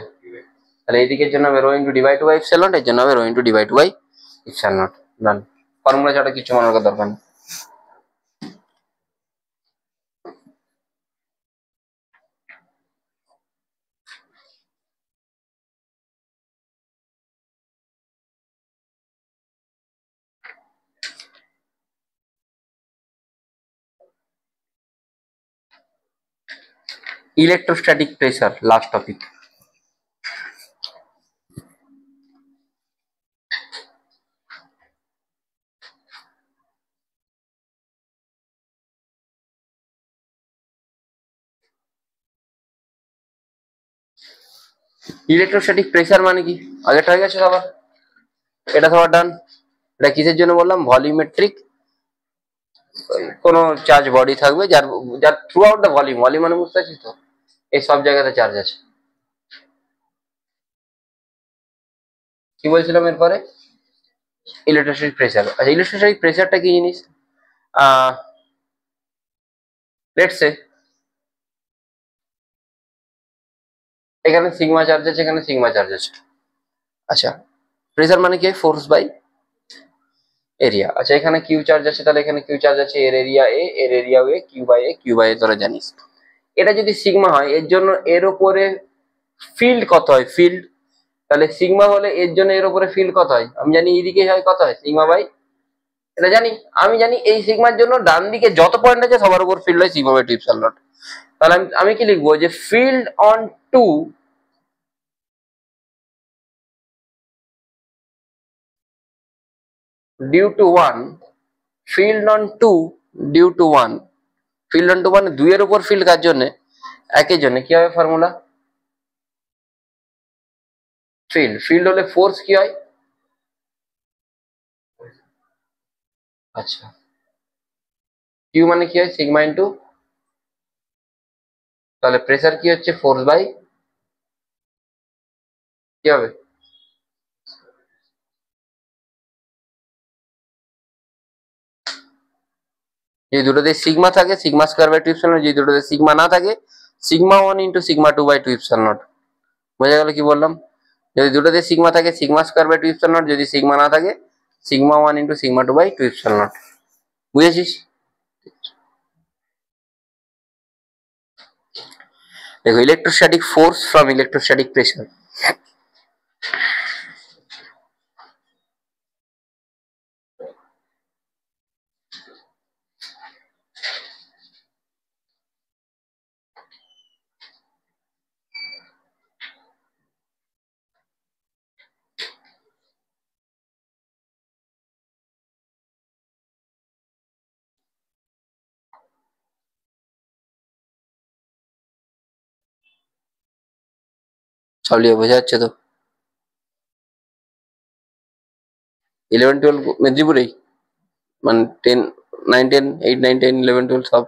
Speaker 1: তাহলে এই দিকের জন্য হবে rho into divide by epsilon naught, এর জন্য হবে rho into divide by epsilon naught. Done. Formula ছাড়া কিছু মনে রাখার দরকার নেই। Electrostatic pressure, last topic. Electrostatic pressure মানে কি? আগেটা হয়ে গেছে সবার, এটা সবার ডান। এটা কিসের জন্য বললাম? ভলিউমেট্রিক কোন চার্জ বডি থাকবে যার যার through out the volume, volume মানে বুঝতে পারছিস তো, এই সব জায়গাতে চার্জ আছে। কি বলছিলাম এরপরে? Electrostatic pressure. আচ্ছা ইলেকট্রোস্ট্যাটিক প্রেসারটা কি জিনিস? লেটস সে এখানে সিগমা চার্জ আছে, এখানে সিগমা চার্জ আছে। আচ্ছা প্রেসার মানে কি? Force by area. আচ্ছা এখানে কিউ চার্জ আছে, তাহলে এখানে কিউ চার্জ আছে, এর এরিয়া এ, এর area A, q by A, q by A তোরা জানিস। এটা যদি সিগমা হয়, এর জন্য এর উপরে ফিল্ড কত হয়? ফিল্ড, তাহলে সিগমা হলে এর জন্য এর উপরে ফিল্ড কত হয়? আমি জানি এদিকে হয় কত হয়? সিগমা বাই, এটা জানি। আমি জানি এই সিগমার জন্য ডান দিকে যত পয়েন্ট আছে সবার উপর ফিল্ড হয় sigma by two epsilon naught. তাহলে আমি কি লিখবো? যে field on two due to one, field on two due to one. Field on two মানে দুইয়ের উপর ফিল্ড কার জন্য? একের জন্য। কি হবে ফর্মুলা? ফিল্ড, ফিল্ড হলে ফোর্স কি হয়? আচ্ছা কিউ মানে কি হয়? সিগমা ইন্টু, তাহলে প্রেসার কি হচ্ছে? ফোর্স বাই কি হবে? যদি দুটোতে সিগমা থাকে sigma square by two epsilon naught, যদি দুটোতে সিগমা না থাকে sigma one into sigma two by two epsilon naught. বোঝা গেল কি বললাম? যদি দুটোতে সিগমা থাকে sigma square by two epsilon naught, যদি সিগমা না থাকে sigma one into sigma two by two epsilon naught. বুঝেছিস? देखो electrostatic force from electrostatic pressure. চলিয়ে বোঝা যাচ্ছে তো। 11-12 মেদিনীপুরেই, মানে 10 9 10 8 9 10 11 12 সব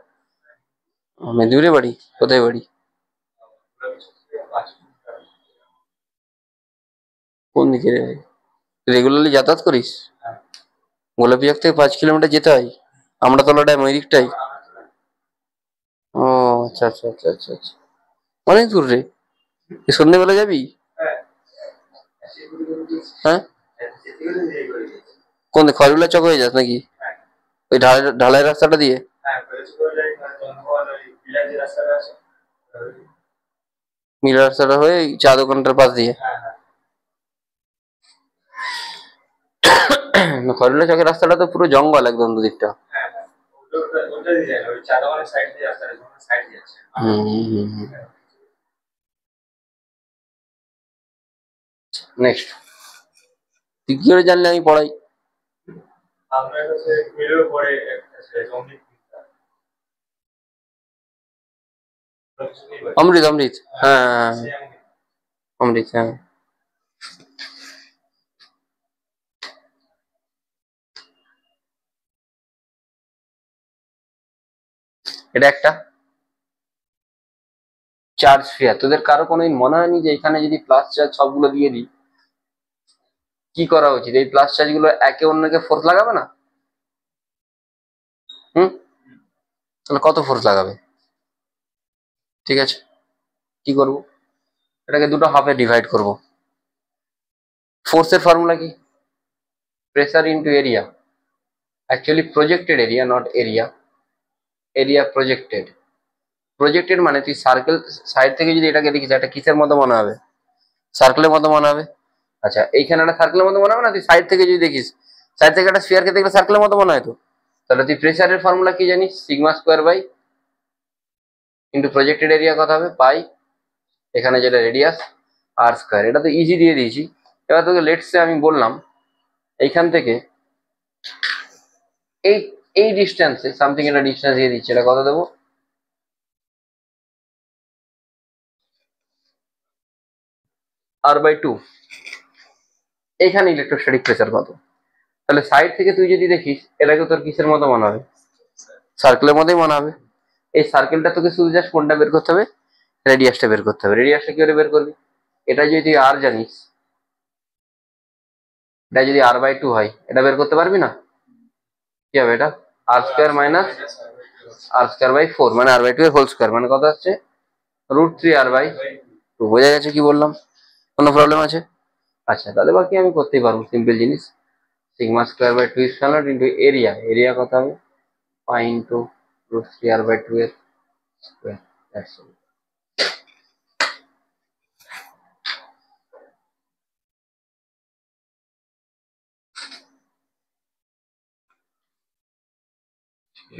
Speaker 1: মেদিনীপুরে বাড়ি? কোথায় বাড়ি? কোন দিকে রে? রেগুলারলি যাতায়াত করিস? গোলাপিয়াক থেকে 5 কিলোমিটার যেতে হয়? আমরা তলা ড্যাম ওই দিকটাই? ও আচ্ছা আচ্ছা আচ্ছা আচ্ছা আচ্ছা, অনেক দূর রে। সন্ধ্যেবেলা যাবি? হ্যাঁ, কোন দিকে? খড়গুলা চক হয়ে যাস নাকি ওই ঢালাই রাস্তাটা দিয়ে? মিলা রাস্তাটা হয়ে চা দোকানটার পাশ দিয়ে? খড়গুলা চকের রাস্তাটা তো পুরো জঙ্গল একদম দুদিকটা। নেক্সট, তুই কি করে জানলে আমি পড়াই? অমৃত অমৃত, হ্যাঁ হ্যাঁ হ্যাঁ, অমৃত, হ্যাঁ। এটা একটা চার্জ স্ফিয়ার। তোদের কারো কোনোদিন মনে হয়নি যে এখানে যদি প্লাস চার্জ সবগুলো দিয়ে দিই, কি করা উচিত? এই প্লাস চার্জ গুলো একে অন্যকে ফোর্স লাগাবে না? হুম, তাহলে কত ফোর্স লাগাবে? ঠিক আছে, কি করব? এটাকে দুটো হাফে ডিভাইড করব। ফোর্সের ফর্মুলা কি? Pressure into area. Actually projected area, not area, area projected. Projected মানে তুই সার্কেল সাইড থেকে যদি এটাকে দেখিস, একটা কিসের মতো মনে হবে? সার্কেলের মতো মনে হবে। আচ্ছা, এইখানে একটা সার্কেলের মতো মনে হবে না? তুই সাইড থেকে যদি দেখিস, সাইড থেকে একটা স্ফিয়ারকে দেখলে সার্কেলের মতো মনে হয় তো। তাহলে তুই প্রেসারের ফর্মুলা কি জানিস? Sigma square by into projected area কত হবে? পাই, এখানে যেটা রেডিয়াস আর স্কোয়ার। এটা তো ইজি দিয়ে দিয়েছি। এবার তোকে লেটসে আমি বললাম এইখান থেকে এই এই ডিস্টেন্সে সামথিং একটা ডিস্টেন্স দিয়ে দিচ্ছি, এটা কত দেবো? r/2। এইখানে ইলেকট্রোস্ট্যাটিক প্রেসার কত? তাহলে সাইড থেকে তুই যদি দেখিস, এটাকে তোর কিসের মতো মনে হবে? সার্কেলের মতোই মনে হবে। এই সার্কেলটা তোকে শুধু জাস্ট কোনটা বের করতে হবে? রেডিয়াসটা বের করতে হবে। রেডিয়াসটা কি করে বের করবি? এটা যদি তুই আর জানিস, এটা যদি r/2 হয়, এটা বের করতে পারবি না? কি হবে এটা? r² মাইনাস r²/4, মানে r/2 এর হোল স্কোয়ার, মানে কত আসছে? √3r/2। বোঝা গেছে কি বললাম? কোনো প্রবলেম আছে? আচ্ছা, তাহলে বাকি আমি করতেই পারবো, সিম্পল জিনিস। Sigma square by 2 square into area. Area কত হবে? পাই ইন্টু √3r/2 এর স্কোয়ার। That's all.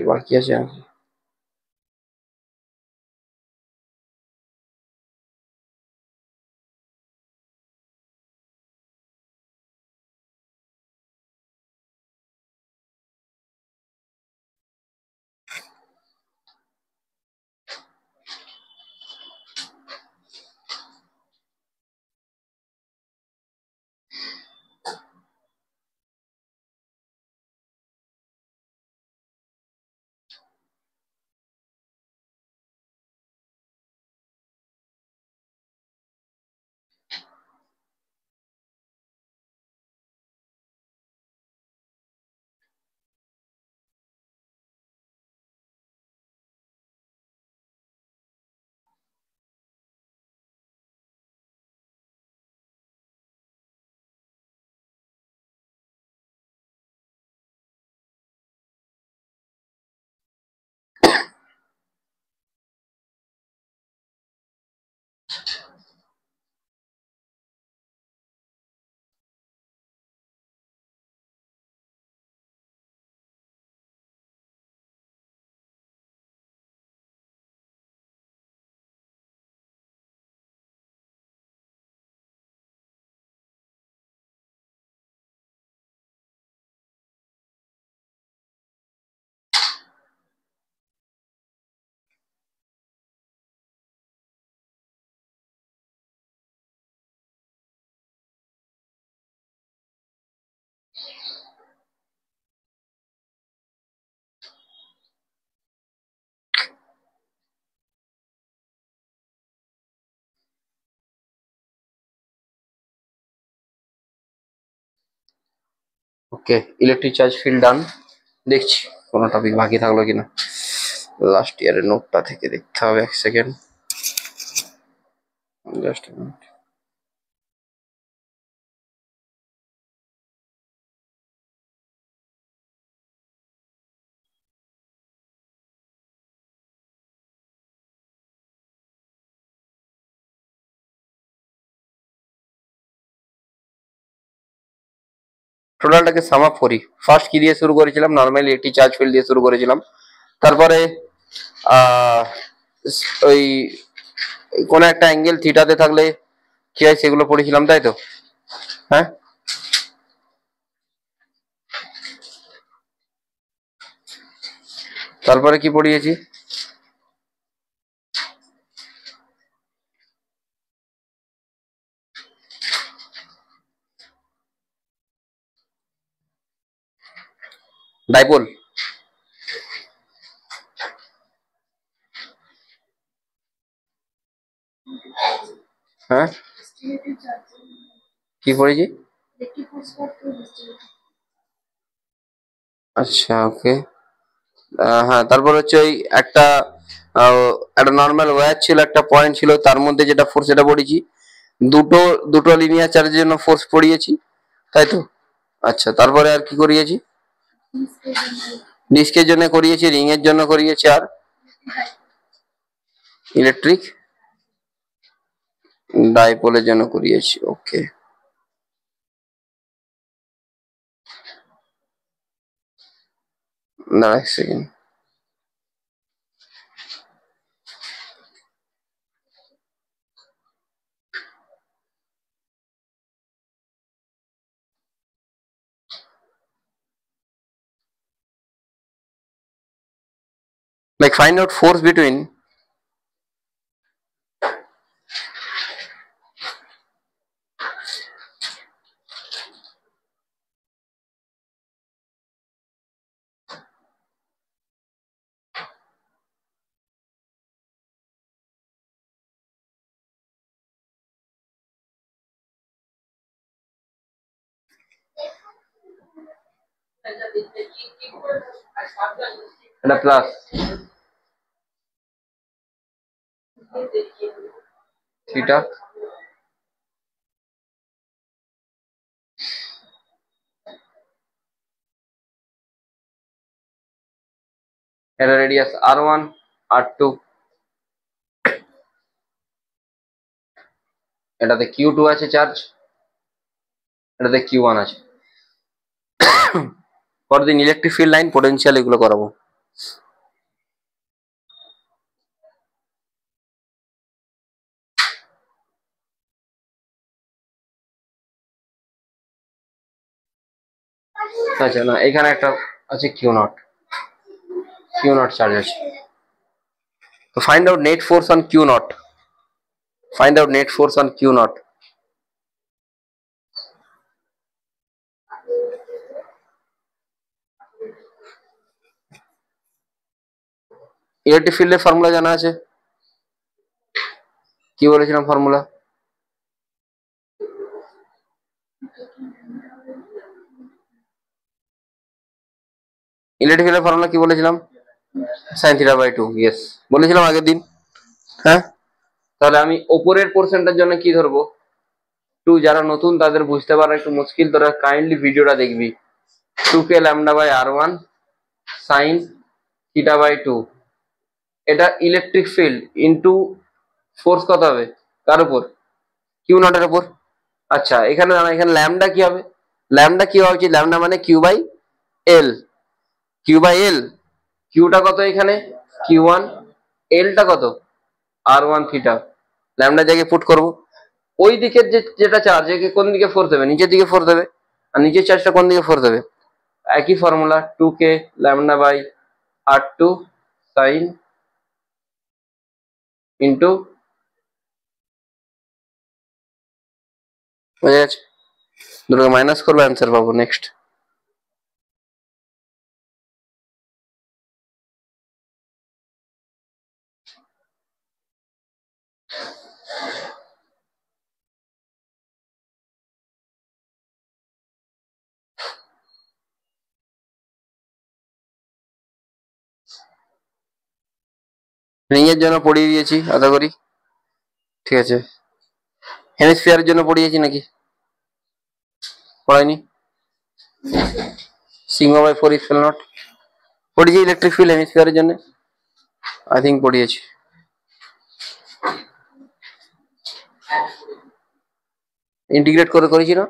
Speaker 1: বাকি আছে আর কি? ওকে, ইলেকট্রিক চার্জ ফিল্ড ডান। দেখছি কোনো টপিক বাকি থাকলো কিনা, লাস্ট ইয়ারের নোটটা থেকে দেখতে হবে। এক সেকেন্ড, জাস্ট টোটালটাকে সাম আপ করি। ফার্স্ট কি দিয়ে শুরু করেছিলাম? নর্মালি একটি চার্জ ফিল্ড দিয়ে শুরু করেছিলাম। তারপরে ওই কোনো একটা অ্যাঙ্গেল থিটাতে থাকলে কি হয় সেগুলো পড়েছিলাম, তাই তো? হ্যাঁ, তারপরে কি পড়িয়েছি? ডাইপোল। হ্যাঁ, কি পড়েছি? আচ্ছা, ওকে। হ্যাঁ, তারপর হচ্ছে ওই একটা একটা নর্মাল ওয়্যার ছিল, একটা পয়েন্ট ছিল, তার মধ্যে যেটা ফোর্স সেটা পড়েছি। দুটো দুটো লিনিয়ার চার্জের জন্য ফোর্স পড়িয়েছি, তাই তো? আচ্ছা, তারপরে আর কি করিয়েছি? ডিস্কের জন্য করিয়েছি, রিং এর জন্য করিয়েছি, আর ইলেকট্রিক ডাইপোলের জন্য করিয়েছি। ওকে, দাঁড়া এক second. Like find out force between এটা প্লাস থিটা, এটা রেডিয়াস r1 r2, এটাতে q2 আছে চার্জ, এটাতে q1 আছে। পরদিন ইলেকট্রিক ফিল্ড লাইন, পোটেনশিয়াল, এগুলো করাবো। আচ্ছা, না এখানে একটা আছে q0 চার্জ আছে। তো find out net force on q0, find out net force on q0। Electric ফিল্ডের ফর্মুলা জানা আছে? কি বলেছিলাম ফর্মুলা? ইলেকট্রিক ফিল্ডের ফর্মুলা কি বলেছিলাম? Sign theta by 2। ইয়েস, বলেছিলাম আগের দিন। হ্যাঁ, তাহলে আমি ওপরের পোর্শনটার জন্য কি ধরবো? 2। যারা নতুন তাদের বুঝতে পারা একটু মুশকিল, তোরা কাইন্ডলি ভিডিওটা দেখবি। 2k lambda by r1 sine theta by 2, এটা ইলেকট্রিক ফিল্ড ইনটু ফোর্স কত হবে কার উপর? q0 এর উপর। আচ্ছা, এখানে এখানে ল্যামডা কি হবে? ল্যামডা কি হওয়া উচিত? ল্যামডা মানে q বাই l। কিউটা কত এখানে? q1। এলটা কত? r1 theta. ল্যামডা জায়গায় পুট করব। ওই দিকের যেটা চার্জ, একে কোন দিকে ফোর্স দেবে? নিচের দিকে ফোর্স দেবে। আর নিচের চার্জটা কোন দিকে ফোর্স দেবে? একই formula, 2k lambda by r2 sine into, বোঝা গেছে? দুটোকে মাইনাস করবো, অ্যান্সার পাবো। নেক্সট।
Speaker 3: রিংয়ের জন্য পড়িয়ে দিয়েছি আশা করি, ঠিক আছে। হেমিস্ফিয়ারের জন্য পড়িয়েছি নাকি পড়াইনি? সিগমা বাই 4 ইকুয়াল নট পড়িয়েছি ইলেকট্রিক ফিল্ড হেমিস্ফিয়ারের জন্য, আই থিঙ্ক পড়িয়েছি। ইন্টিগ্রেট করে করেছি না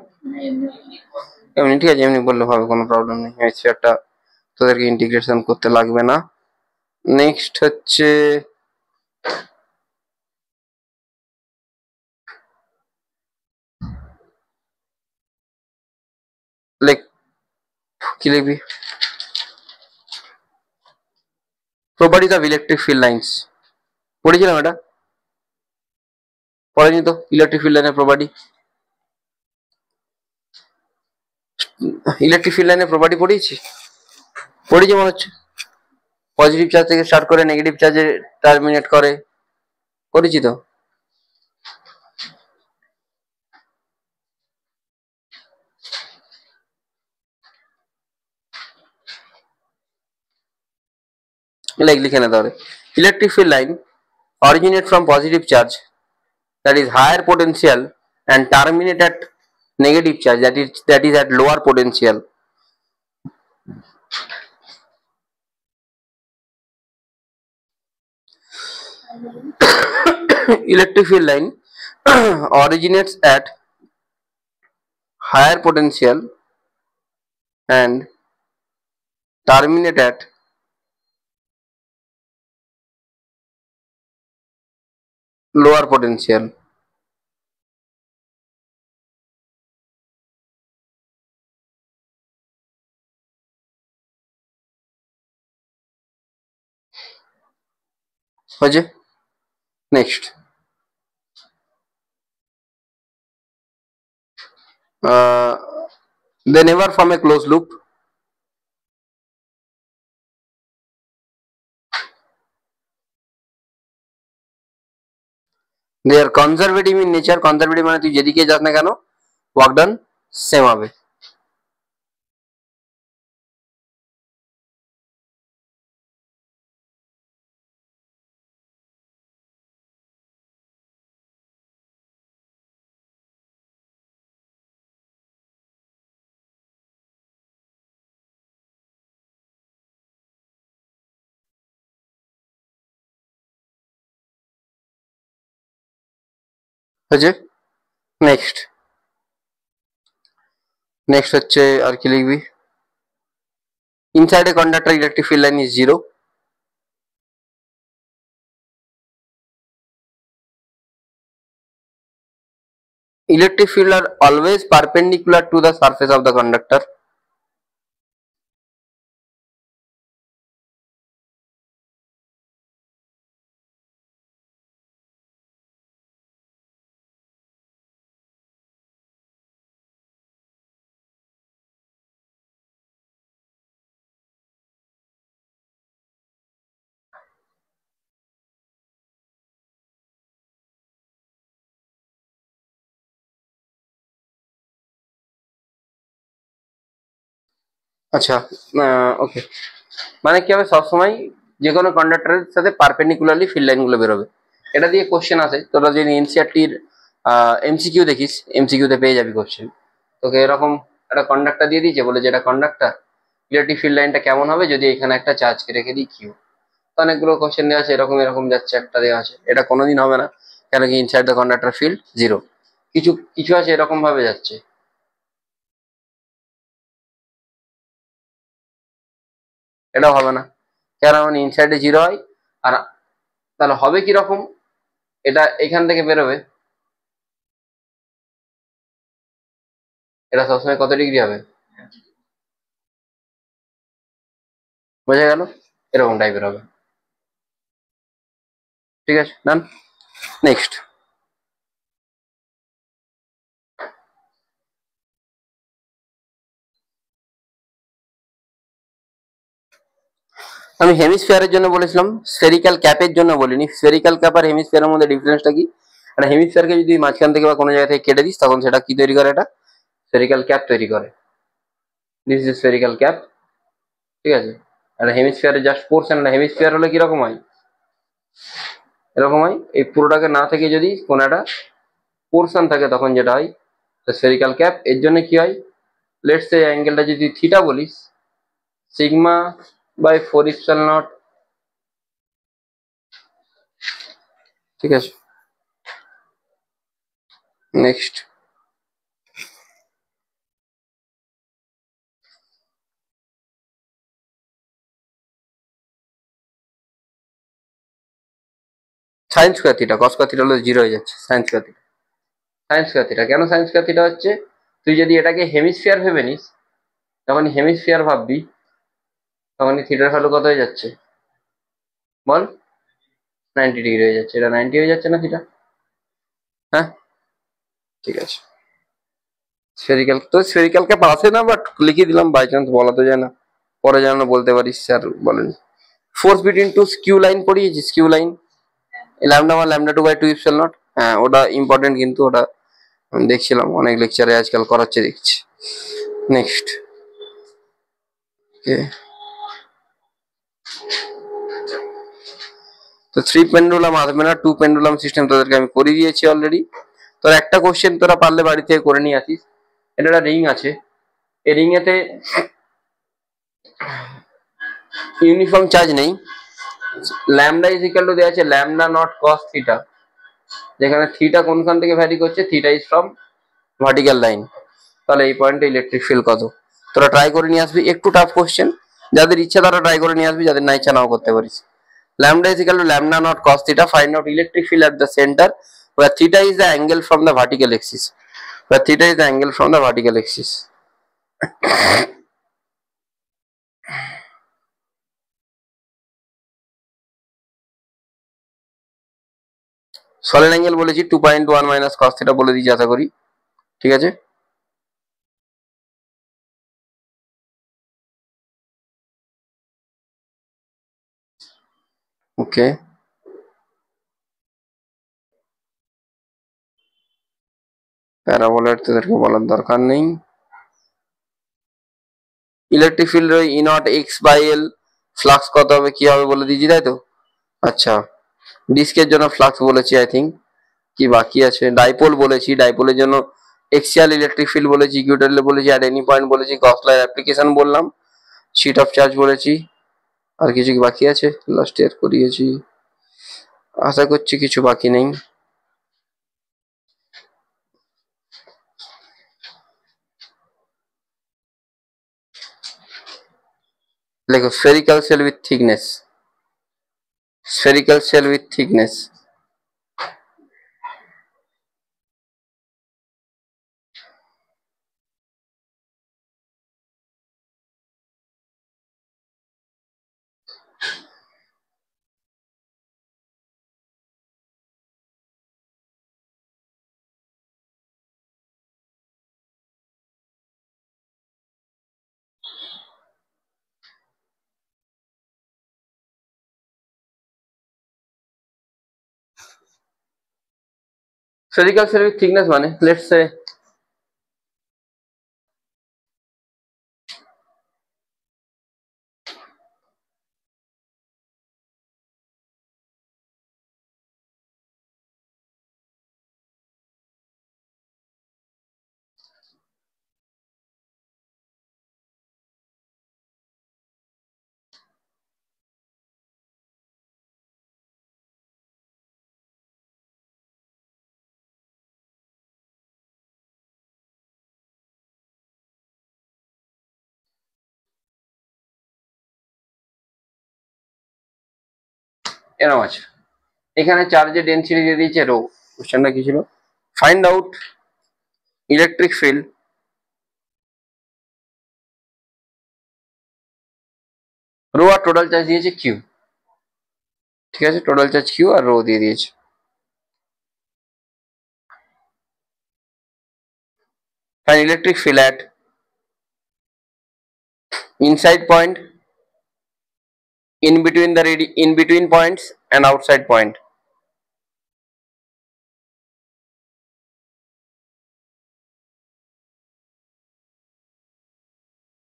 Speaker 3: এমনি, ঠিক আছে, এমনি বললে হবে, কোনো প্রবলেম নেই। হেমিস্ফিয়ারটা তোদেরকে ইন্টিগ্রেশন করতে লাগবে না। নেক্সট হচ্ছে কি লিখবি? Properties of electric field lines পড়েছিলাম এটা, পড়েনি তো? ইলেকট্রিক ফিল্ড লাইনের প্রপার্টি, ইলেকট্রিক ফিল্ড লাইনের প্রপার্টি পড়িয়েছি, পড়েছি মনে হচ্ছে। পজিটিভ চার্জ থেকে স্টার্ট করে নেগেটিভ চার্জে টার্মিনেট করে, পড়েছি তো। লিখে না তাহলে, electric field line originate from positive charge, that is higher potential, and terminate at negative charge, that is at lower potential. Electric field line originates at higher potential and terminate at lower potential. হয়েছে? Next, they never form a closed loop. They are conservative in nature. Conservative মানে তুই যেদিকে যাস না কেন work done same হবে। হয়েছে? Next, next হচ্ছে আর কি লিখবি? Inside a conductor, electric field line is 0. Electric field are always perpendicular to the surface of the conductor. আচ্ছা, ওকে, মানে কি হবে, সবসময় যে কোনো কন্ডাক্টরের সাথে পারপেন্ডিকুলারলি ফিল্ড লাইন গুলো বেরোবে। এটা দিয়ে কোশ্চেন আসে, তোরা যদি এনসিআরটির এমসিকিউ দেখিস, এমসিকিউতে পেয়ে যাবি কোশ্চেন। তোকে এরকম একটা কন্ডাক্টর দিয়ে দিয়েছে, বলে যে এটা কন্ডাক্টর, ইলেকট্রিক ফিল্ড লাইনটা কেমন হবে যদি এখানে একটা চার্জকে রেখে দিই কিউ। তো অনেকগুলো কোশ্চেন দেওয়া আছে, এরকম এরকম যাচ্ছে, একটা দেওয়া আছে, এটা কোনোদিন হবে না, কেন কি ইনসাইড দ্য কন্ডাক্টর ফিল্ড 0। কিছু কিছু আছে এরকম ভাবে যাচ্ছে, এটাও হবে না, কেন মানে ইনসাইডে 0 হয়। আর তাহলে হবে কিরকম, এটা এখান থেকে বেরোবে, এটা সবসময় কত ডিগ্রি হবে, বোঝা গেল? এরকম টাইপের হবে, ঠিক আছে, ডান। নেক্সট, আমি হেমিস্ফিয়ারের জন্য বলেছিলাম, স্ফেরিক্যাল ক্যাপের জন্য বলিনি। স্ফেরিক্যাল ক্যাপ আর হেমিস্ফিয়ারের মধ্যে ডিফারেন্সটা কি? একটা হেমিস্ফিয়ারকে যদি মাঝখান থেকে বা কোনো জায়গা থেকে কেটে দিস তখন সেটা কি তৈরি করে? এটা স্ফেরিক্যাল ক্যাপ তৈরি করে। দিস ইজ স্ফেরিক্যাল ক্যাপ, ঠিক আছে। আর হেমিস্ফিয়ারের জাস্ট পোর্শন, হেমিস্ফিয়ার হলে কিরকম হয়? এরকম হয়। এই পুরোটাকে না থেকে যদি কোনো একটা পোর্শন থাকে তখন যেটা হয় স্ফেরিক্যাল ক্যাপ। এর জন্য কি হয়? লেটস সে অ্যাঙ্গেলটা যদি থিটা বলিস, সিগমা বাই 4 ইপসিলন নট, ঠিক আছে। Next, sine square theta, cos square theta হলে 0 হয়ে যাচ্ছে। Sine square theta, sine square theta কেন সাইন স্কোয়ার থিটা হচ্ছে? তুই যদি এটাকে হেমিস্ফিয়ার ভেবে নিস, যখন হেমিস্ফিয়ার ভাববি তখন থিটার ভ্যালু কত হয়ে যাচ্ছে বল? 90 ডিগ্রি হয়ে যাচ্ছে। এটা 90 হয়ে যাচ্ছে না থিটা? হ্যাঁ, ঠিক আছে। স্ফেরিক্যাল তো স্ফেরিক্যাল ক্যাপ আসে না, বাট লিখে দিলাম, বাই চান্স বলা তো যায় না, পরে যেন বলতে পারিস স্যার বলেন। Force between two skew line পড়িয়েছি, skew line lambda 1 lambda 2 by 2 epsilon naught. হ্যাঁ, ওটা ইম্পর্টেন্ট, কিন্তু ওটা আমি দেখছিলাম অনেক লেকচারে আজকাল করাচ্ছে দেখছি। নেক্সট, ওকে, তো 3 পেন্ডুলাম আসবে না, 2 পেন্ডুলাম সিস্টেম তোদেরকে আমি করে দিয়েছি অলরেডি। তোর একটা কোশ্চেন তোরা পারলে বাড়ি থেকে করে নিয়ে আসিস। এটা একটা রিং আছে, এই রিং এতে ইউনিফর্ম চার্জ নেই। ল্যামডা ইজ ইকুয়াল টু দেওয়া আছে ল্যামডা নট কস থিটা, যেখানে থিটা কোনখান থেকে ভ্যারি করছে? Theta is from vertical line. তাহলে এই পয়েন্টে ইলেকট্রিক ফিল্ড কত? তোরা ট্রাই করে নিয়ে আসবি, একটু টাফ কোশ্চেন, যাদের ইচ্ছা তারা ট্রাই করে নিয়ে আসবি, যাদের না ইচ্ছা নাও করতে পারিস। Lambda is equal to lambda naught cos theta. Find out electric field at the center where theta is the angle from the vertical axis. Where theta is the angle from the vertical axis. Solid angle বলেছি 2.1 minus cos theta বলে দিয়েছি আশা করি, ঠিক আছে। ওকে, প্যারাবোলার তোদেরকে বলার দরকার নেই। Electric field E naught X by L, flux কত হবে কি হবে বলে দিয়েছি, তাই তো? আচ্ছা, ডিস্কের জন্য ফ্লাক্স বলেছি আই থিঙ্ক, কি বাকি আছে? ডাইপোল বলেছি, ডাইপোলের জন্য এক্সিয়াল ইলেকট্রিক ফিল্ড বলেছি, ইকুইটাল বলেছি, অ্যাট এনি পয়েন্ট বলেছি, গস ল অ্যাপ্লিকেশন বললাম, শিট অফ চার্জ বলেছি। আর কিছু কি বাকি আছে? লাস্ট ইয়ার করিয়েছি, আশা করছি কিছু বাকি নেই। দেখো, spherical cell with thickness, spherical cell with thickness, spherical cell with thickness মানে let's say এরকম আছে, এখানে চার্জের ডেনসিটি দিয়ে দিয়েছে রো। কোশ্চেনটা কি ছিল? Find out electric field rho আর টোটাল চার্জ দিয়েছে কিউ, ঠিক আছে, টোটাল চার্জ কিউ আর রো দিয়ে দিয়েছে। Find electric field at inside point in between points and outside point.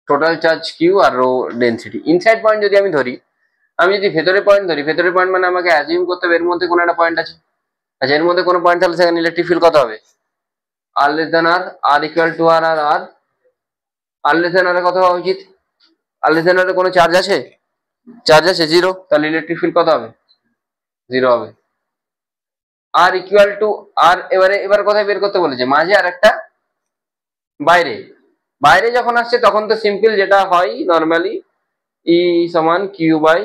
Speaker 3: Total charge q আর রো ডেন্সিটি। ইনসাইড পয়েন্ট যদি আমি ধরি, আমি যদি ভেতরে পয়েন্ট ধরি, ভেতরে পয়েন্ট মানে আমাকে অ্যাজিউম করতে হবে এর মধ্যে কোনো একটা পয়েন্ট আছে। আচ্ছা, এর মধ্যে কোনো পয়েন্ট থাকলে সেখানে ইলেকট্রিক ফিল্ড কত হবে? R less than R, R equal to R, r r r less than r কত হওয়া উচিত? আর লেস দেন আর কোনো চার্জ আছে? চার্জ আছে জিরো, তাহলে ইলেকট্রিক ফিল্ড কত হবে? জিরো হবে। আর ইকুয়াল টু আর, এবার কোথায় বের করতে বলেছে? মাঝে আর একটা বাইরে। বাইরে যখন আসছে তখন তো সিম্পল যেটা হয় নর্মালি, ই সমান Q by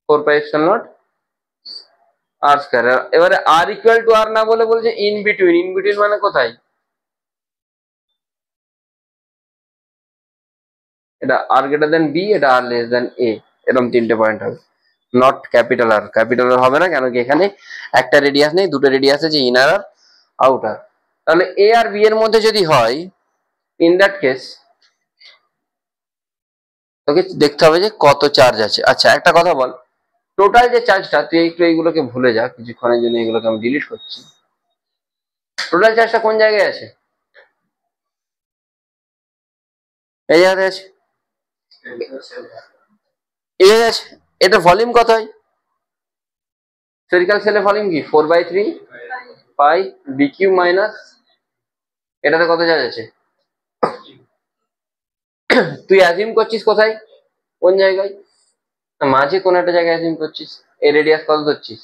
Speaker 3: 4 pi epsilon naught R square. এবারে আর ইকুয়াল টু আর না বলে বলছে ইন বিটুইন। ইন বিটুইন মানে কোথায়? এটা আর গ্রেটার দেন বি, এটা আর লেস দেন এ, এরকম তিনটে পয়েন্ট হবে। Not capital R. Capital R হবে না, কেন কি এখানে একটা রেডিয়াস নেই, দুটো রেডিয়াস আছে, ইনার আর আউটার। তাহলে এ আর বি এর মধ্যে যদি হয়, ইন দ্যাট কেস তোকে দেখতে হবে যে কত চার্জ আছে। আচ্ছা একটা কথা বল, টোটাল যে চার্জটা, তুই একটু এইগুলোকে ভুলে যা কিছুক্ষণের জন্য, এগুলোকে আমি ডিলিট করছি। টোটাল চার্জটা কোন জায়গায় আছে? এই জায়গাতে আছে, এই জায়গায় আছে। এটা ভলিউম কত হয়? স্ফেরিক্যাল সেলের ভলিউম কি? 4/3 পাই ডি কিউ মাইনাস, এটাতে কত চার্জ আছে? তুই অ্যাজিউম করছিস কোথায়, কোন জায়গায়? মাঝে কোন একটা জায়গায় অ্যাজিউম করছিস। এই রেডিয়াস কত ধরছিস?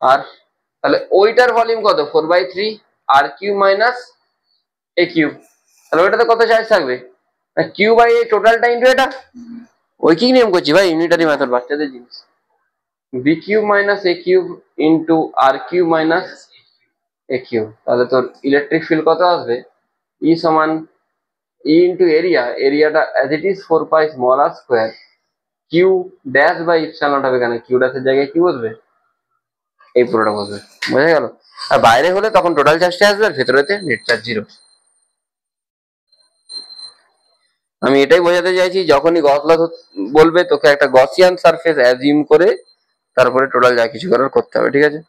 Speaker 3: আর তাহলে ওইটার ভলিউম কত? 4/3 আর কিউ মাইনাস এ কিউব। তাহলে ওইটাতে কত চার্জ থাকবে? কিউ বাই এ টোটালটা ইন্টু এটা। ওই কি নিয়ম করছি ভাই, ইউনিটারি মেথড, বাচ্চাদের জিনিস। B cube minus A cube into R cube minus A cube. তাহলে তোর ইলেকট্রিক ফিল্ড কত আসবে? ই সমান ই ইন্টু এরিয়া, এরিয়াটা as it is 4 pi small r square, Q dash by epsilon naught হবে। কেন কিউ ড্যাশের জায়গায় কি বসবে? এই পুরোটা বসবে। বোঝা গেল? আর বাইরে হলে তখন টোটাল চার্জটা আসবে, আর ভেতরেতে নেট চার্জ জিরো। আমি এটাই বোঝাতে চাইছি, যখনই গস ল বলবে তোকে একটা গসিয়ান সারফেস অ্যাজিউম করে তারপরে টোটাল যা কিছু করার করতে হবে, ঠিক আছে?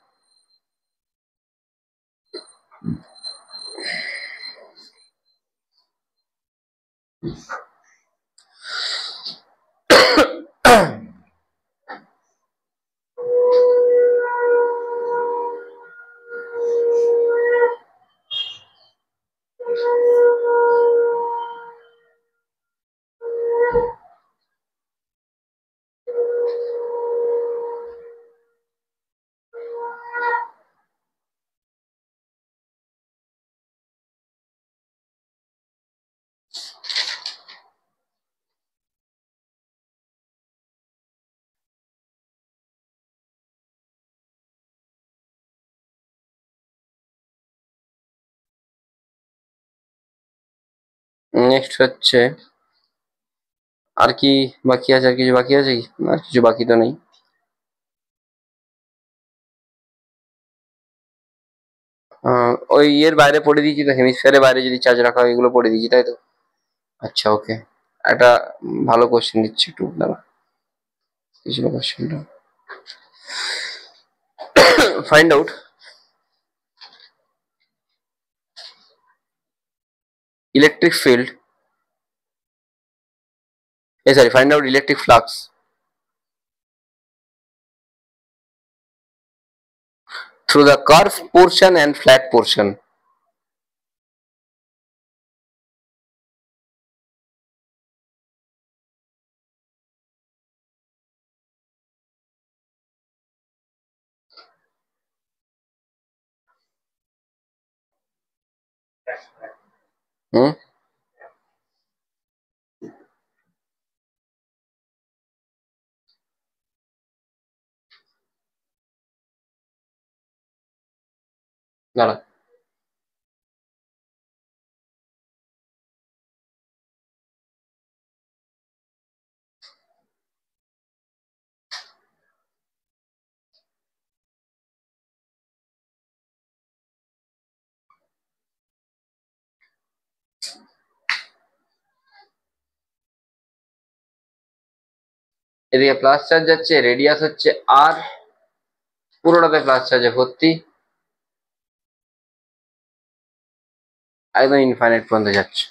Speaker 3: নেক্সট হচ্ছে, আর কি বাকি আছে? আর কিছু বাকি আছে কি? আর কিছু বাকি তো নেই। ওই ইয়ের বাইরে পড়ে দিয়েছি তো, হেমিস্ফিয়ারের বাইরে যদি চার্জ রাখা হয়, এগুলো পড়ে দিয়েছি তাই তো? আচ্ছা ওকে, একটা ভালো কোশ্চেন দিচ্ছি, একটু দাঁড়া। কি ছিল কোশ্চেনটা? Find out electric field, sorry, find out electric flux through the curved portion and flat portion. হুম, দাঁড়া। এদিকে প্লাস চার্জ যাচ্ছে, রেডিয়াস হচ্ছে আর, পুরোটাতে প্লাস চার্জে ভর্তি, একদম ইনফাইনাইট পর্যন্ত যাচ্ছে।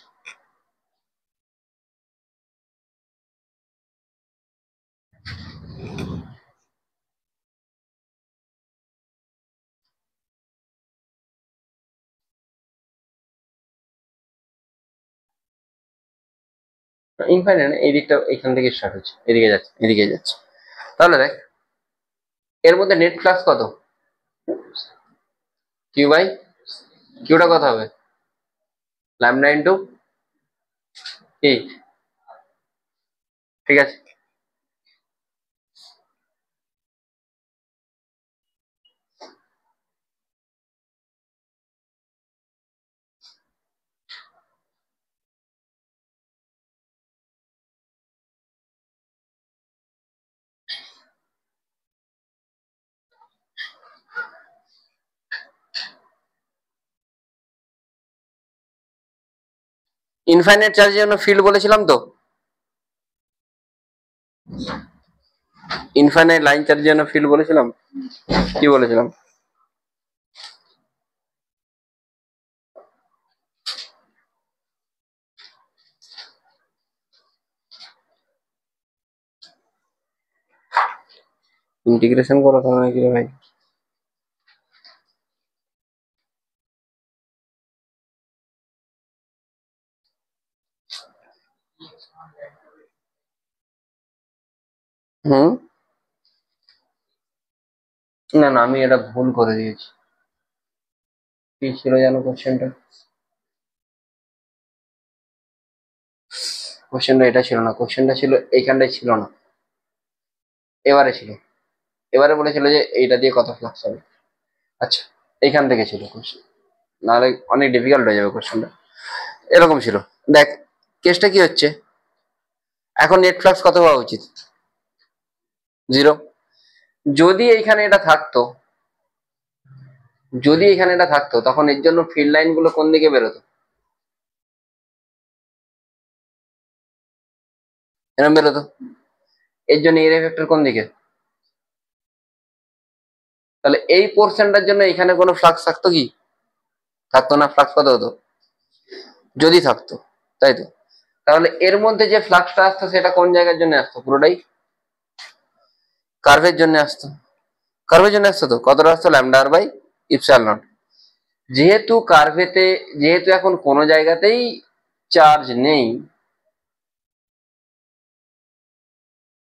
Speaker 3: ইনফাইনাইট এই দিকটা এখান থেকে স্টার্ট হচ্ছে, এদিকে যাচ্ছে, এদিকে যাচ্ছে। তাহলে দেখ এর মধ্যে নেট ফ্লাক্স কত, কিউ বাই কিউটা কত হবে, ল্যামডা ইন্টু কি, ঠিক আছে। ইনফাইনাইট চার্জের জন্য ফিল্ড বলেছিলাম তো, ইনফাইনাইট লাইন চার্জের জন্য ফিল্ড বলেছিলাম, কি বলেছিলাম, ইন্টিগ্রেশন করা থাকে নাকি রে ভাই, হুম, না না আমি এটা ভুল করে দিয়েছি। কি ছিল জানো কোশ্চেনটা, কোশ্চেনটা এটা ছিল না, কোশ্চেনটা ছিল এইখানটায় ছিল না, এবারে ছিল, এবারে বলেছিল যে এইটা দিয়ে কত ফ্লাক্স হবে। আচ্ছা এইখান থেকে ছিল কোশ্চেন, নাহলে অনেক ডিফিকাল্ট হয়ে যাবে কোশ্চেনটা। এরকম ছিল, দেখ কেসটা কি হচ্ছে, এখন নেট ফ্লাক্স কত হওয়া উচিত, 0। যদি এইখানে এটা থাকতো, যদি এখানে এটা থাকতো তখন এর জন্য ফিল্ড লাইন গুলো কোন দিকে বেরোতো, এরকম বেরোতো, এর জন্য এর ভেক্টর কোন দিকে, তাহলে এই পোর্শনটার জন্য এখানে কোনো ফ্লাক্স থাকতো কি, থাকতো না, ফ্লাক্স কত হতো যদি থাকতো, তাই তো। তাহলে এর মধ্যে যে ফ্লাক্সটা আসতো সেটা কোন জায়গার জন্য আসতো, পুরোটাই কার্ভের জন্য আসতো, কার্ভের জন্য আসতো, তো কতটা আসতো, lambda R by epsilon naught. যেহেতু কার্ভেতে, যেহেতু এখন কোনো জায়গাতেই চার্জ নেই,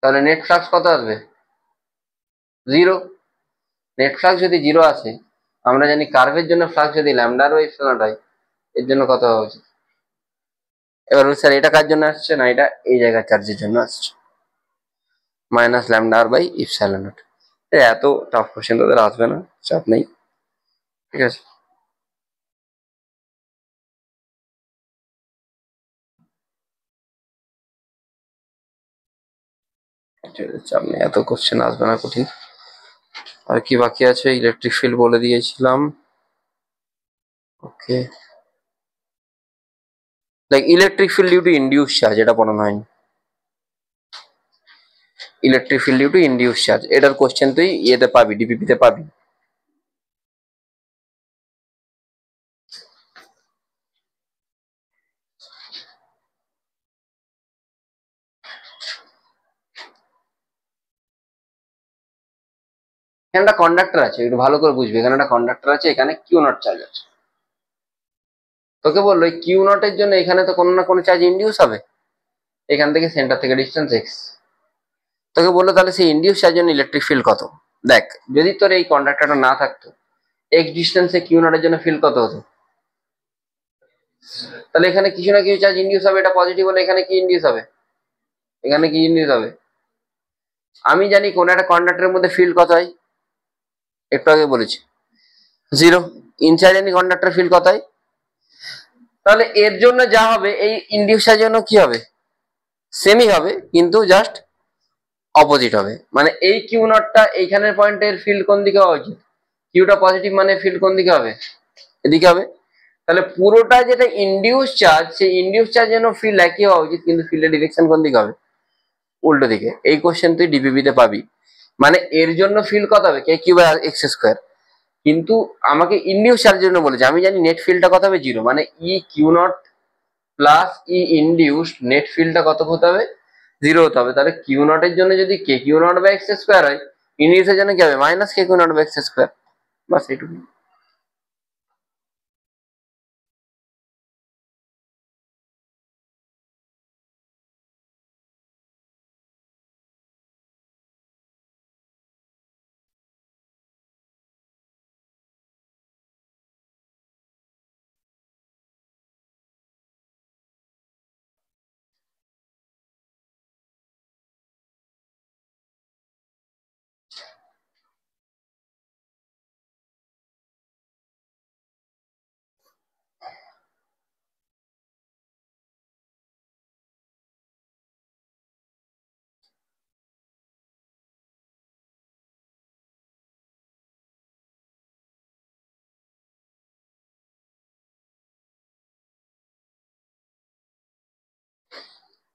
Speaker 3: তাহলে নেট ফ্লাক্স কত আসবে, 0। নেট ফ্লাক্স যদি 0 আসে, আমরা জানি কার্ভের জন্য ফ্লাক্স যদি lambda R by epsilon naught হয়, এর জন্য কত হওয়া উচিত। এবার স্যার এটা কার জন্য আসছে না, এটা এই জায়গার চার্জের জন্য আসছে, minus lambda R by epsilon naught. এত টাফ কোশ্চেন তোদের আসবে না, চাপ নেই, ঠিক আছে। চাপ নেই, এত কোশ্চেন আসবে না কঠিন। আর কি বাকি আছে, ইলেকট্রিক ফিল্ড বলে দিয়েছিলাম, okay. Like electric field due to induce charge, এটা পড়ানো হয়নি। Electric field due to induce charge, এটার কোশ্চেন তুই ইয়েতে পাবি, ডিপিপি তে পাবি। এখানে একটা কন্ডাক্টর আছে, একটু ভালো করে বুঝবি, এখানে একটা কন্ডাক্টর আছে, এখানে কিউ নট চার্জ আছে। তোকে বললো কিউ নট এর জন্য এখানে তো কোনো না কোনো চার্জ ইনডিউস হবে, এখান থেকে সেন্টার থেকে ডিস্টেন্স এক্স। তোকে বললো তাহলে সেই ইনডিউস চার্জের জন্য ইলেকট্রিক ফিল্ড কত। দেখ যদি তোর এই কন্ডাক্টরটা না থাকতো, এক্স ডিস্টেন্সে কিউ নট এর জন্য ফিল্ড কত হতো, তাহলে এখানে কিছু না কিছু চার্জ ইনডিউস হবে, এটা পজিটিভ হলে এখানে কি ইনডিউস হবে, এখানে কি ইনডিউস হবে। আমি জানি কোন একটা কন্ডাক্টরের মধ্যে ফিল্ড কত হয়, একটু আগে বলেছি 0। ইনচার্জ জানি কন্ডাক্টর ফিল্ড কত হয়, তাহলে এর জন্য যা হবে এই ইনডিউসার জন্য কি হবে, সেমই হবে, কিন্তু জাস্ট অপোজিট হবে। মানে এই কিউ নটটা এইখানের পয়েন্টের ফিল্ড কোন দিকে হওয়া উচিত, কিউটা পজিটিভ মানে ফিল্ড কোন দিকে হবে, এদিকে হবে। তাহলে পুরোটা যেটা ইনডিউস চার্জ, সেই ইনডিউস চার্জ যেন ফিল্ড একই হওয়া উচিত, কিন্তু ফিল্ডের ডিরেকশন কোন দিকে হবে, উল্টো দিকে। এই কোশ্চেন তুই ডিপিবি তে পাবি। মানে এর জন্য ফিল্ড কত হবে, কে কিউ বাই এক্স স্কোয়ার। কিন্তু আমাকে ইনডিউস চার্জের জন্য বলেছে, আমি জানি নেট ফিল্ডটা কত হবে, জিরো। মানে E Q naught plus E induced net ফিল্ডটা কত হতে হবে, জিরো হতে হবে। তাহলে কিউ নট এর জন্য যদি k q naught by x square হয়, ইনডিউসের জন্য কি হবে, minus k q naught by x square. বাস এইটুকু।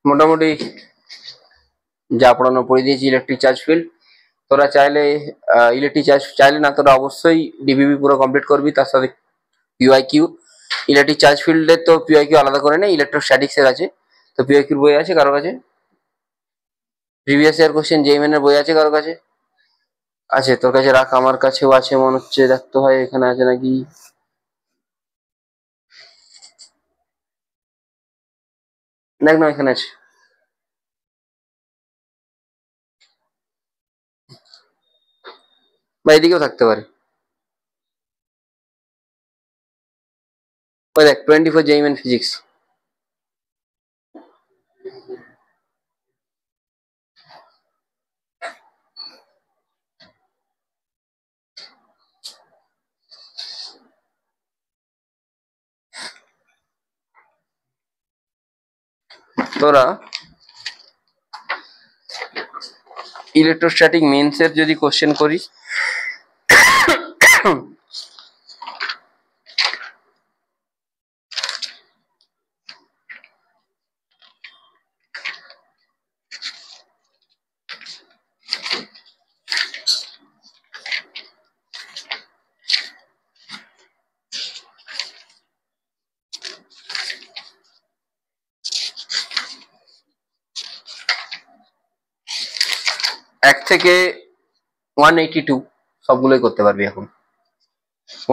Speaker 3: মোটামুটি যা পড়ানো পড়ে দিয়েছি ইলেকট্রিক চার্জ ফিল্ড। তোরা চাইলে ইলেকট্রিক চার্জ চাইলে না, তোরা অবশ্যই ডিবিবি পুরো কমপ্লিট করবি, তার সাথে পিওয়াইকিউ। ইলেকট্রিক চার্জ ফিল্ডে তো পিওয়াইকিউ আলাদা করে নেই, ইলেকট্রোস্ট্যাটিক্স এর আছে। তো পিওয়াইকিউর বই আছে কারো কাছে? প্রিভিয়াস ইয়ার কোশ্চেন জেইমেন এর বই আছে কারো কাছে? আছে, তোর কাছে রাখ, আমার কাছেও আছে মনে হচ্ছে, দেখতে হয় এখানে আছে নাকি। দেখ না, এখানে আছে। বা এদিকেও থাকতে পারে। ওই দেখ, 24 জেইমেন ফিজিক্স। তোরা ইলেকট্রোস্ট্যাটিক মেন্স এর যদি কোশ্চেন করিস, এক থেকে 182 সবগুলোই করতে পারবি এখন।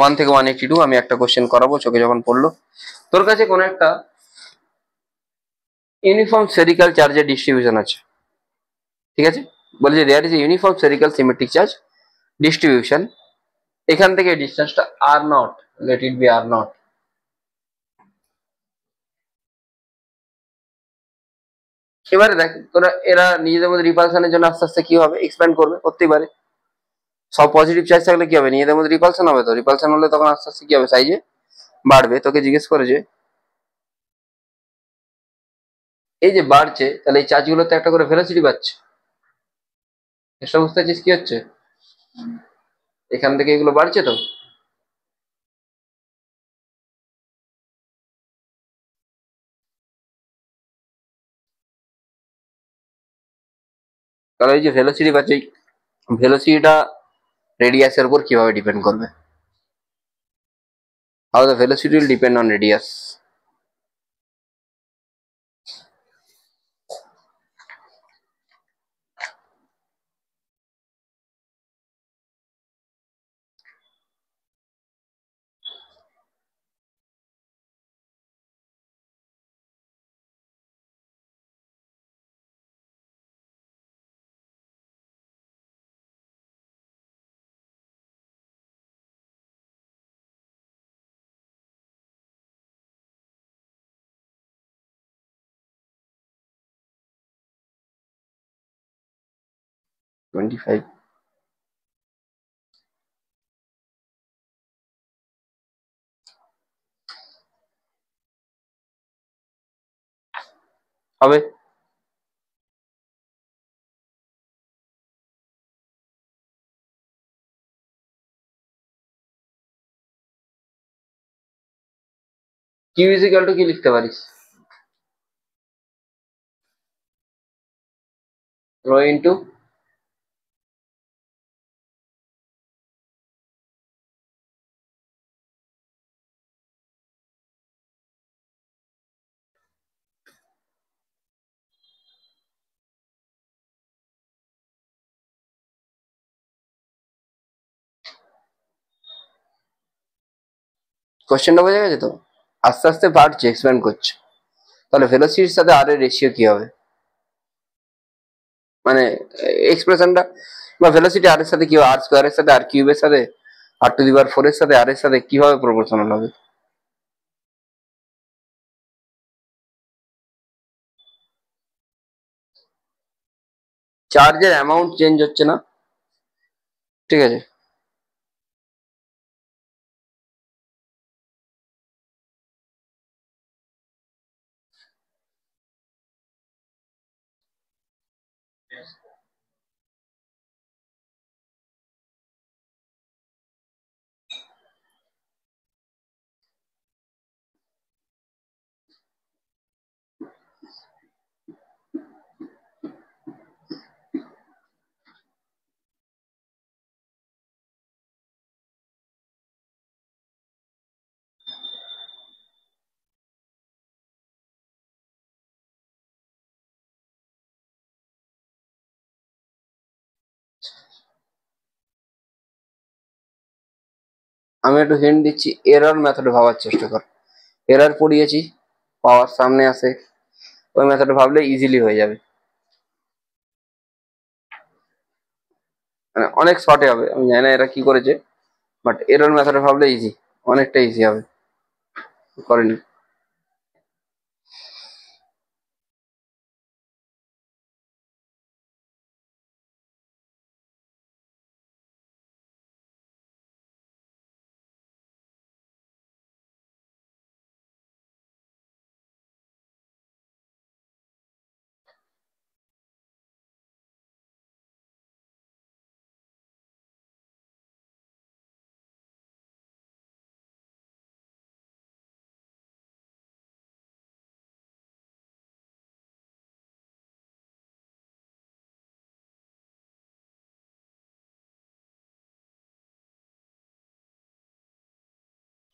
Speaker 3: 1 থেকে 182 আমি একটা কোশ্চেন করাবো, চোখে যখন পড়লো। তোর কাছে কোন একটা ইউনিফর্ম স্ফেরিক্যাল চার্জের ডিস্ট্রিবিউশন আছে, ঠিক আছে? বলছে there is a uniform spherical symmetric charge distribution. এখান থেকে ডিস্টেন্সটা r naught, let it be r naught. এবারে দেখ, তোরা এরা নিজেদের মধ্যে রিপালশনের জন্য আস্তে আস্তে কি হবে, এক্সপ্যান্ড করবে, করতেই পারে। সব পজিটিভ চার্জ থাকলে কি হবে, নিজেদের মধ্যে রিপালশন হবে। তো রিপালশন হলে তখন আস্তে আস্তে কি হবে, সাইজে বাড়বে। তোকে জিজ্ঞেস করে যে এই যে বাড়ছে, তাহলে এই চার্জগুলোতে একটা করে ভেলোসিটি বাড়ছে। চেষ্টা বুঝতে পারছিস কি হচ্ছে, এখান থেকে এগুলো বাড়ছে। তো তাহলে এই যে ভেলোসিটি বাড়ছে, ভেলোসিটিটা রেডিয়াসের উপর কিভাবে ডিপেন্ড করবে? How the velocity will depend on radius. Twenty five হবে। কিউ ইজিক্যাল টু কি লিখতে পারিস? রো ইন্টু কোশ্চেনটা বোঝা গেছে তো? আস্তে আস্তে বাড়ছে, এক্সপ্যান্ড করছে। তাহলে ভেলোসিটির সাথে আর এর রেশিও কি হবে, মানে এক্সপ্রেশনটা বা ভেলোসিটি আর এর সাথে কি হবে, আর স্কোয়ারের সাথে আর কিউবের সাথে আর টু দি পাওয়ার 4 এর সাথে আর এর সাথে কিভাবে প্রপোর্শনাল হবে? চার্জের অ্যামাউন্ট চেঞ্জ হচ্ছে না, ঠিক আছে? আমি একটু হিন্ট দিচ্ছি, এরর মেথডে ভাবার চেষ্টা কর। এরর পড়িয়েছি, পাওয়ার সামনে আসে, ওই মেথডে ভাবলে ইজিলি হয়ে যাবে, মানে অনেক শর্টে হবে। আমি জানি না এরা কি করেছে, বাট এরর মেথডে ভাবলে ইজি, অনেকটা ইজি হবে। করেনি।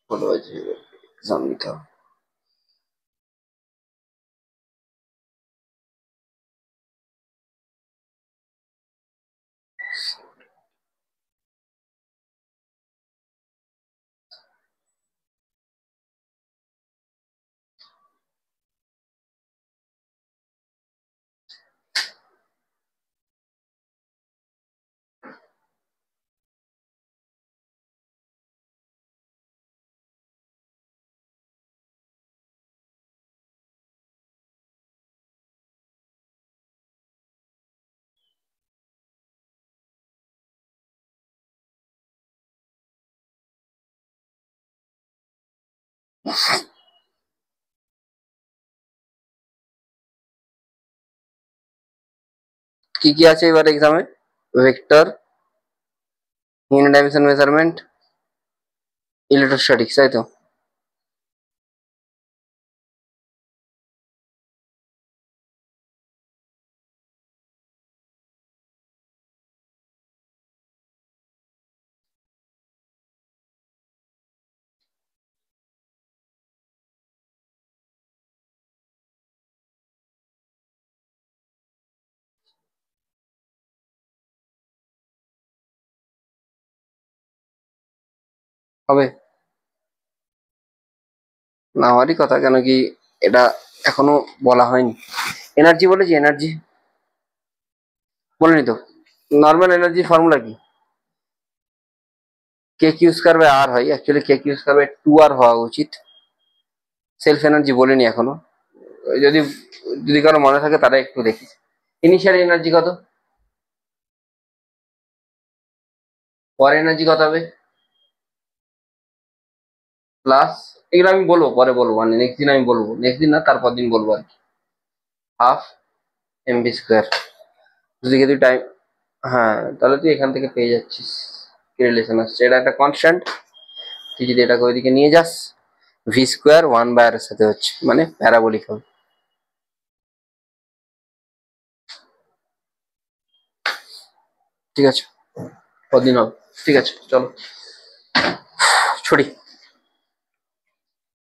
Speaker 3: ভালো আছে, এক্সাম নিতে হবে। কি কি আছে এবার এক্সামে? Vector, unit dimension measurement, electrostatics, তাই তো? হবে না হওয়ারই কথা, কেন কি এটা এখনো বলা হয়নি। এনার্জি বলেছি, এনার্জি বলিনি তো। নর্মাল এনার্জি ফর্মুলা কি? K Q square by R হয়, actually K Q square by 2r হওয়া উচিত। সেলফ এনার্জি বলিনি এখনো, যদি যদি কারো মনে থাকে তারা একটু দেখি। ইনিশিয়াল এনার্জি কত, পর এনার্জি কত হবে, প্লাস, এগুলো আমি বলবো পরে, বলবো মানে নেক্সট দিন আমি বলবো, নেক্সট দিন না তারপর দিন বলবো আর কি। হাফ এমভি স্কোয়ার, যদি তুই টাইম, হ্যাঁ তাহলে তুই এখান থেকে পেয়ে যাচ্ছিস কি রিলেশন আসছে। এটা একটা কনস্ট্যান্ট, তুই যদি এটাকে ওইদিকে নিয়ে যাস, ভি স্কোয়ার 1/r এর সাথে হচ্ছে, মানে প্যারাবোলিক হবে। ঠিক আছে, কদিন হবে, ঠিক আছে, চলো ছুটি।